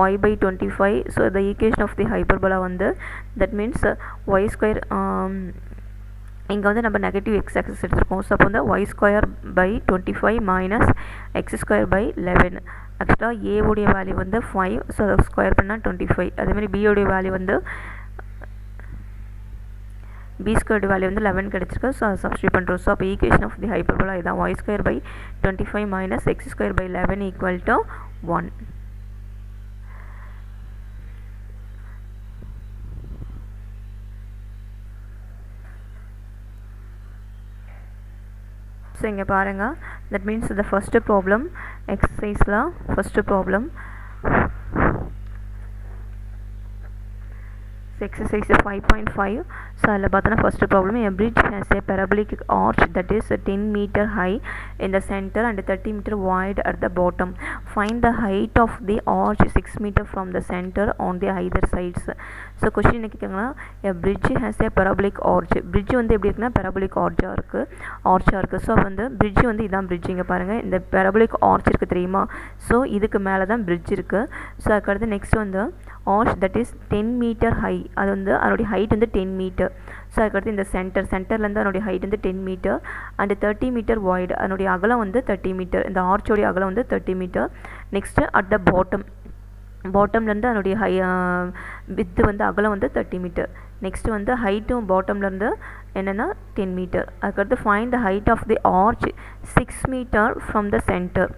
y by 25. So the equation of the hyperbola வந்து that means y square, இங்கே வந்து நம்ம நெகட்டிவ் எக்ஸ் ஆக்சஸ் எடுத்துருக்கோம். So அப்போ வந்து y square by 25 minus x square by 11. ஆக்சுவலாக a உடைய value வந்து 5, ஸோ அதை ஸ்கொயர் பண்ணால் 25. அதேமாதிரி b உடைய வேல்யூ வந்து b ஸ்கொயர் வேல்யூ வந்து 11 கிடச்சிருக்கு. ஸோ அதை சப்ஸ்டியூட் பண்ணுறோம். ஸோ அப்போ ஈக்குவேஷன் ஆஃப் தி ஹைப்பர்போலா இதான் y square by 25 minus x square by 11 equal to 1. So இங்க பாருங்க, that means the first problem exerciseல first problem exercise 5.5. so அதில் பார்த்தோன்னா first problem, a bridge has a parabolic arch that is 10 meter high in the center and 30 meter wide at the bottom. Find the height of the arch 6 meter from the center on the either sides. so question என்ன கேட்குறாங்கன்னா, a bridge has a parabolic arch. bridge வந்து எப்படி இருக்குன்னா parabolic arch-ஆ இருக்குது. So வந்து bridge வந்து இதான் bridge. இங்கே பாருங்கள், இந்த parabolic arch இருக்குது தெரியுமா? ஸோ இதுக்கு மேலே தான் bridge இருக்குது. ஸோ அதுக்கடுத்து நெக்ஸ்ட் வந்து arch that is 10 meter high. அது வந்து அதனுடைய ஹைட் வந்து 10 மீட்டர். ஸோ அதுக்கடுத்து இந்த சென்டர்லேருந்து அதனுடைய ஹைட் வந்து 10 மீட்டர் அண்ட் 30 மீட்டர் வைடு. அதனுடைய அகலம் வந்து 30 மீட்டர். இந்த ஆர்ச்சோடைய அகலம் வந்து 30 மீட்டர். நெக்ஸ்ட்டு அட் த பாட்டம்லேருந்து அதனுடைய வித்து வந்து அகலம் வந்து 30 மீட்டர். நெக்ஸ்ட்டு வந்து ஹைட்டும் பாட்டம்லேருந்து என்னென்னா 10 மீட்டர். அதுக்கடுத்து find the height of the arch 6 metre from the centre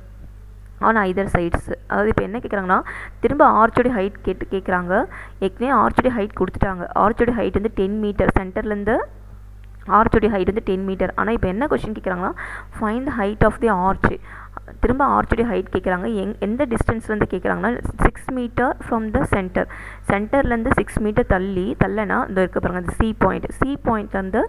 on either sides. அதாவது இப்போ என்ன கேட்குறாங்கன்னா, திரும்ப ஆர்ச்சோடைய ஹைட் கேட்குறாங்க. ஏற்கனவே ஆர்ச்சோடைய ஹைட் கொடுத்துட்டாங்க. ஆர்ச்சோடைய ஹைட் வந்து 10 மீட்டர். சென்டர்லேருந்து ஆர்ச்சோடைய ஹைட் வந்து 10 மீட்டர். ஆனால் இப்போ என்ன கொஸ்டின் கேட்குறாங்கன்னா, find the height of the arch. திரும்ப ஆர்ச்சுடைய ஹைட் கேட்குறாங்க. எந்த டிஸ்டன்ஸ் வந்து கேட்குறாங்கன்னா 6 மீட்டர் ஃப்ரம் த சென்டர்லேருந்து 6 மீட்டர் தள்ளனா இந்த இருக்க பாருங்க, அந்த சி பாயிண்ட்லேருந்து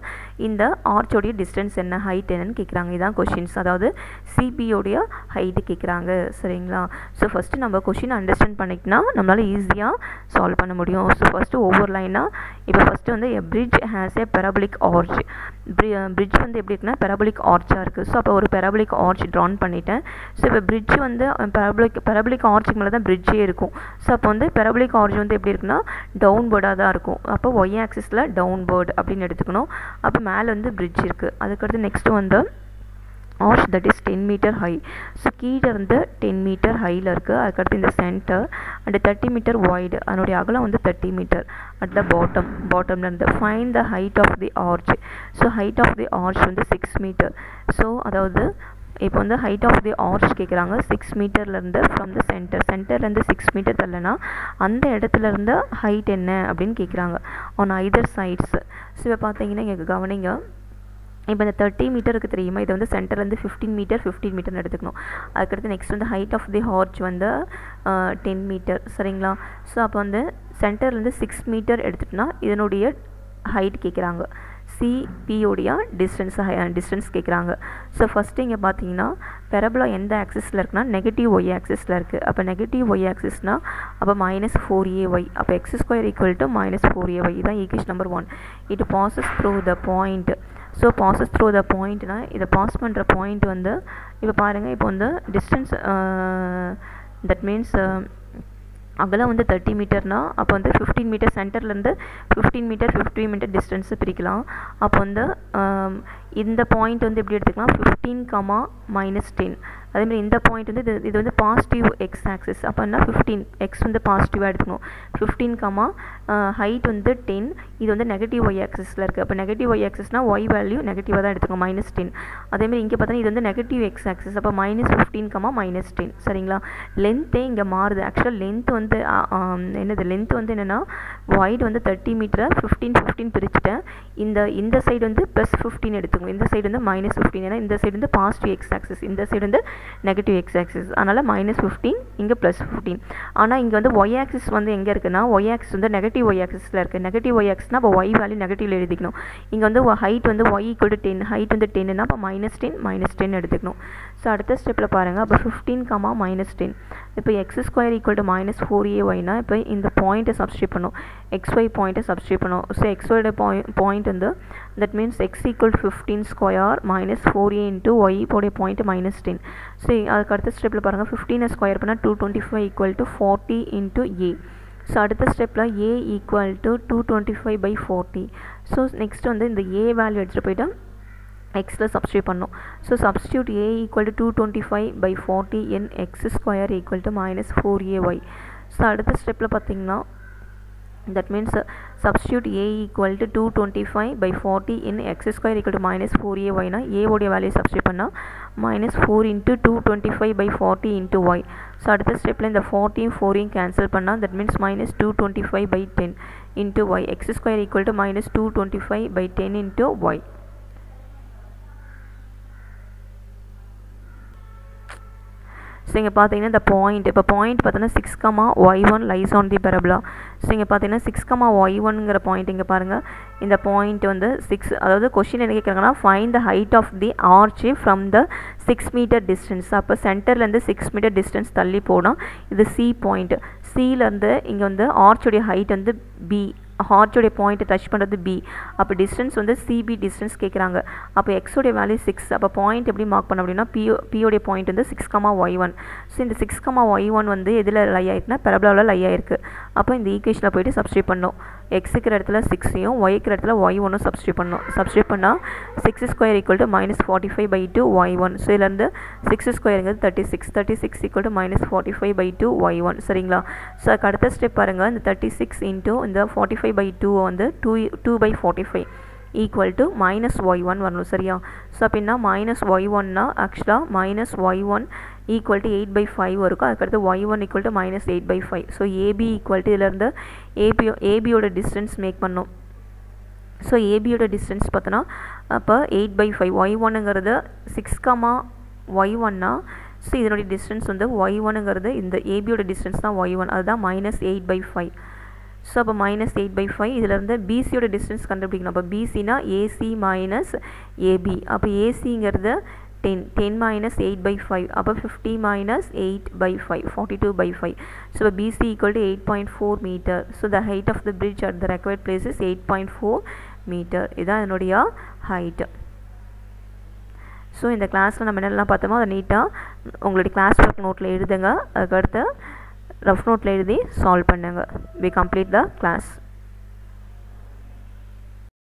இந்த ஆர்ச்சோடைய டிஸ்டன்ஸ் என்ன, ஹைட் என்னன்னு கேட்குறாங்க. இதான் கொஷின்ஸ். அதாவது சிபியோடைய ஹைட்டு கேட்குறாங்க. சரிங்களா? ஸோ ஃபஸ்ட்டு நம்ம கொஷின் அண்டர்ஸ்டாண்ட் பண்ணிக்கினா நம்மளால் ஈஸியாக சால்வ் பண்ண முடியும். ஸோ ஃபஸ்ட்டு ஒவ்வொரு லைனாக இப்போ ஃபஸ்ட்டு வந்து a bridge has a parabolic arch. Bridge வந்து எப்படி இருக்குன்னா பெரபலிக் ஆர்ச்சாக இருக்குது. ஸோ அப்போ ஒரு பெரபலிக் ஆர்ச் ட்ரான் பண்ணிட்டேன். ஸோ இப்போ பிரிட்ஜ் வந்து பெரபலிக் ஆர்ச்சுக்கு மேலே தான் பிரிட்ஜே இருக்கும். ஸோ அப்போ வந்து பெரபலிக் ஆர்ச் வந்து எப்படி இருக்குன்னா டவுன்பேர்டாக தான் இருக்கும். அப்போ ஒய் ஆக்சிஸில் டவுன்பேர்ட் அப்படின்னு எடுத்துக்கணும். அப்போ மேலே வந்து பிரிட்ஜ் இருக்குது. அதுக்கடுத்து நெக்ஸ்ட்டு வந்து arch that is 10 metre high. So கீழே இருந்து 10 மீட்டர் ஹையில் இருக்குது. அதுக்கடுத்து இந்த சென்டர் அண்ட் 30 மீட்டர் வைடு. அதனுடைய அகலம் வந்து 30 மீட்டர். அட் த பாட்டம்லேருந்து find the height of the arch. So height of the arch வந்து 6 மீட்டர். ஸோ அதாவது இப்போ வந்து ஹைட் ஆஃப் தி ஆர்ச் கேட்குறாங்க 6 மீட்டர்லேருந்து ஃப்ரம் த சென்டர்லேருந்து 6 மீட்டர் தள்ளனா அந்த இடத்துலேருந்து ஹைட் என்ன அப்படின்னு கேட்குறாங்க ஆன் ஐதர் சைட்ஸ். ஸோ இப்போ பார்த்தீங்கன்னா இங்கே கவனிங்க, இப்போ இந்த 30 மீட்டருக்கு தெரியுமா, இதை வந்து சென்டர்லேருந்து 15 மீட்டர்னு எடுத்துக்கணும். அதுக்கடுத்து நெக்ஸ்ட் வந்து ஹைட் ஆஃப் தி ஆர்ச் வந்து 10 மீட்டர். சரிங்களா? ஸோ அப்போ வந்து சென்டர்லேருந்து 6 மீட்டர் எடுத்துகிட்டோன்னா இதனுடைய ஹைட் கேட்குறாங்க. சிபியோடைய டிஸ்டன்ஸ் கேட்குறாங்க. ஸோ ஃபஸ்ட்டு இங்கே பார்த்தீங்கன்னா பெரபலா எந்த ஆக்சிஸில் இருக்குன்னா நெகட்டிவ் ஒய் ஆக்சிஸில் இருக்குது. அப்போ நெகட்டிவ் ஒய் ஆக்சிஸ்னால் அப்போ -4ay. அப்போ x² = -4ay. இதுதான் equation number 1. It passes through the point. So passes through the பாயிண்ட்னா இதை பாஸ் பண்ணுற பாயிண்ட் வந்து இப்போ பாருங்கள், இப்போ வந்து டிஸ்டன்ஸ் தட் மீன்ஸ் அகலம் வந்து 30 மீட்டர்னா அப்போ வந்து 15 மீட்டர் சென்டர்லேருந்து 15 மீட்டர் டிஸ்டன்ஸு பிரிக்கலாம். அப்போ வந்து இந்த பாயிண்ட் வந்து எப்படி எடுத்துக்கலாம், 15, -10. அதேமாதிரி இந்த பாயிண்ட் வந்து இது வந்து பாசிட்டிவ் எக்ஸ் ஆக்சிஸ். அப்போனா 15 எக்ஸ் வந்து பாசிட்டிவாக எடுத்துக்கணும். 15, ஹைட் வந்து 10. இது வந்து நெகட்டிவ் ஒய் ஆக்சிஸில் இருக்குது. அப்போ நெகட்டிவ் ஒய் ஆக்சிஸ்னால் ஒய் வேல்யூ நெகட்டிவாக தான் எடுத்துக்கணும், -10. அதேமாதிரி இங்கே பார்த்தீங்கன்னா இது வந்து நெகட்டிவ் எக்ஸ் ஆக்சிஸ். அப்போ -15, -10. சரிங்களா? லென்த்தே இங்கே மாறுது. ஆக்சுவலாக லென்த் வந்து லென்த் வந்து என்னென்னா வைட் வந்து 30 மீட்டரை 15 பிரிச்சுட்டேன். இந்த சைடு வந்து +15 எடுத்துக்கணும். இந்த சைடு வந்து -15. ஏன்னா இந்த சைடு வந்து பாசிட்டிவ் எக்ஸ் ஆக்சிஸ், இந்த சைடு வந்து நெகட்டிவ் எக்ஸ் ஆக்சிஸ். அதனால் -15 இங்கே +15. ஆனால் இங்கே வந்து ஒய் ஆக்சிஸ் வந்து எங்கே இருக்குன்னா ஒய் ஆக்சிஸ் வந்து நெகட்டிவ் ஒய் ஆக்சிஸில் இருக்குது. நெகட்டிவ் ஒய் ஆக்சிஸ்னால் அப்போ ஒய் வேல்யூ நெகட்டிவில் எழுதிக்கணும். இங்கே வந்து ஹைட் வந்து y = 10, ஹைட் வந்து 10னா அப்போ -10 எடுத்துக்கணும். ஸோ அடுத்த ஸ்டெப்பில் பாருங்கள், அப்போ 15, -10. இப்போ x² = -4ay. இப்போ இந்த பாயிண்ட்டை சப்ஸ்டியூட் பண்ணும், xy பாயிண்ட்டை சப்ஸ்டியூட் பண்ணும். ஸோ xy பாயிண்ட் வந்து that means x = 15² -4a × y போடைய பாயிண்ட் -10. ஸோ அதுக்கு அடுத்த ஸ்டெப்பில் பாருங்கள், 15 ஸ்கொயர் பண்ணால் 225 = 40 × a. ஸோ அடுத்த ஸ்டெப்பில் a = 225/40. ஸோ நெக்ஸ்ட் வந்து இந்த a வேல்யூ எடுத்துகிட்டு போய்ட்டு எக்ஸில் சப்ஸ்டியூட் பண்ணணும். So substitute a = 225/40 in x² = -4ay. So அடுத்த ஸ்டெப்பில் பார்த்தீங்கன்னா that means substitute a = 225/40 in x² = -4ay. a உடைய வேல்யூ சப்ஸ்டியூட் பண்ணால் -4 × 225/40 × y. ஸோ அடுத்த ஸ்டெப்பில் இந்த 14 கேன்சல் பண்ணால் that means minus 225/10 into y. x square equal to minus 225/10 into y. So இங்கே பார்த்தீங்கன்னா இந்த பாயிண்ட் இப்போ பாயிண்ட் பார்த்தீங்கன்னா 6, y1 lies on the parabola. So இங்கே பார்த்தீங்கன்னா 6, y1ங்கிற பாயிண்ட் இங்கே பாருங்கள். இந்த பாயிண்ட் வந்து 6, அதாவது கொஷின் என்ன கேட்குறாங்கன்னா find the height of the arch from the 6 metre distance. அப்போ சென்டர்லேருந்து 6 மீட்டர் டிஸ்டன்ஸ் தள்ளி போனால் இது சி பாயிண்ட். சியிலேருந்து இங்கே வந்து ஆர்ச்சுடைய ஹைட் வந்து பி, ஹார்ச்சோடைய பாயிண்ட்டை டச் பண்ணுறது பி. அப்போ டிஸ்டன்ஸ் வந்து சிபி டிஸ்டன்ஸ் கேட்குறாங்க. அப்போ எக்ஸோடைய வேல்யூ 6. அப்போ பாயிண்ட் எப்படி மார்க் பண்ண அப்படின்னா பியோடைய பாயிண்ட் வந்து 6, y1. ஸோ இந்த 6, y1 வந்து எதில் லை ஆயிருக்குன்னா பெரபலாவில் லை ஆயிருக்கு. அப்போ இந்த ஈக்குவேஷனில் போய்ட்டு சப்ஸ்டியூட் பண்ணோம். எக்ஸுக்கிற இடத்துல 6ஐயும் ஒய்க்கிற இடத்துல y1ம் சப்ஸ்டியூட் பண்ணோம். சப்ஸ்டியூட் பண்ணால் 6 square equal to minus 45/2 y1. So இதுலேருந்து 6 squareங்கிறது 36. 36 equal to minus 45/2 y1. சரிங்களா? ஸோ அதுக்கு அடுத்த ஸ்டெப் பாருங்கள். இந்த 36 into இந்த 45/2 வந்து 2/45 ஈக்குவல் டு minus y1 வரணும். சரியா? ஸோ அப்படின்னா minus y1னா ஆக்சுவலாக minus y1 ஈக்குவல் டு 8/5 இருக்கும். அதுக்கடுத்து y1 equal to minus 8/5. So AB equal to இதிலேருந்து ஏபியோட டிஸ்டன்ஸ் மேக் பண்ணோம். ஸோ ஏபியோட டிஸ்டன்ஸ் பார்த்தோன்னா அப்போ 8/5. y1ங்கிறது 6, y1னா ஸோ இதனுடைய டிஸ்டன்ஸ் வந்து y1ங்கிறது இந்த ஏபியோட டிஸ்டன்ஸ் தான் y1, அதுதான் minus 8/5. ஸோ அப்போ minus 8/5 இதிலேருந்து பிசியோட டிஸ்டன்ஸ் கண்டுபிடிக்கணும். அப்போ பிசினா ஏசி மைனஸ் ஏபி. அப்போ ஏசிங்கிறது 10 minus 8/5. அப்போ 50 minus 8/5, 42/5. So BC equal to 8.4 meter. So the height of the bridge at the required place is 8.4 meter. இதான் என்னுடைய height. ஸோ இந்த கிளாஸில் நம்ம என்னெல்லாம் பார்த்தோமோ அதை நீட்டாக உங்களுடைய கிளாஸ் ஒர்க் நோட்டில் எழுதுங்க. அதுக்கடுத்து ரஃப் நோட்டில் எழுதி சால்வ் பண்ணுங்கள். We complete the class.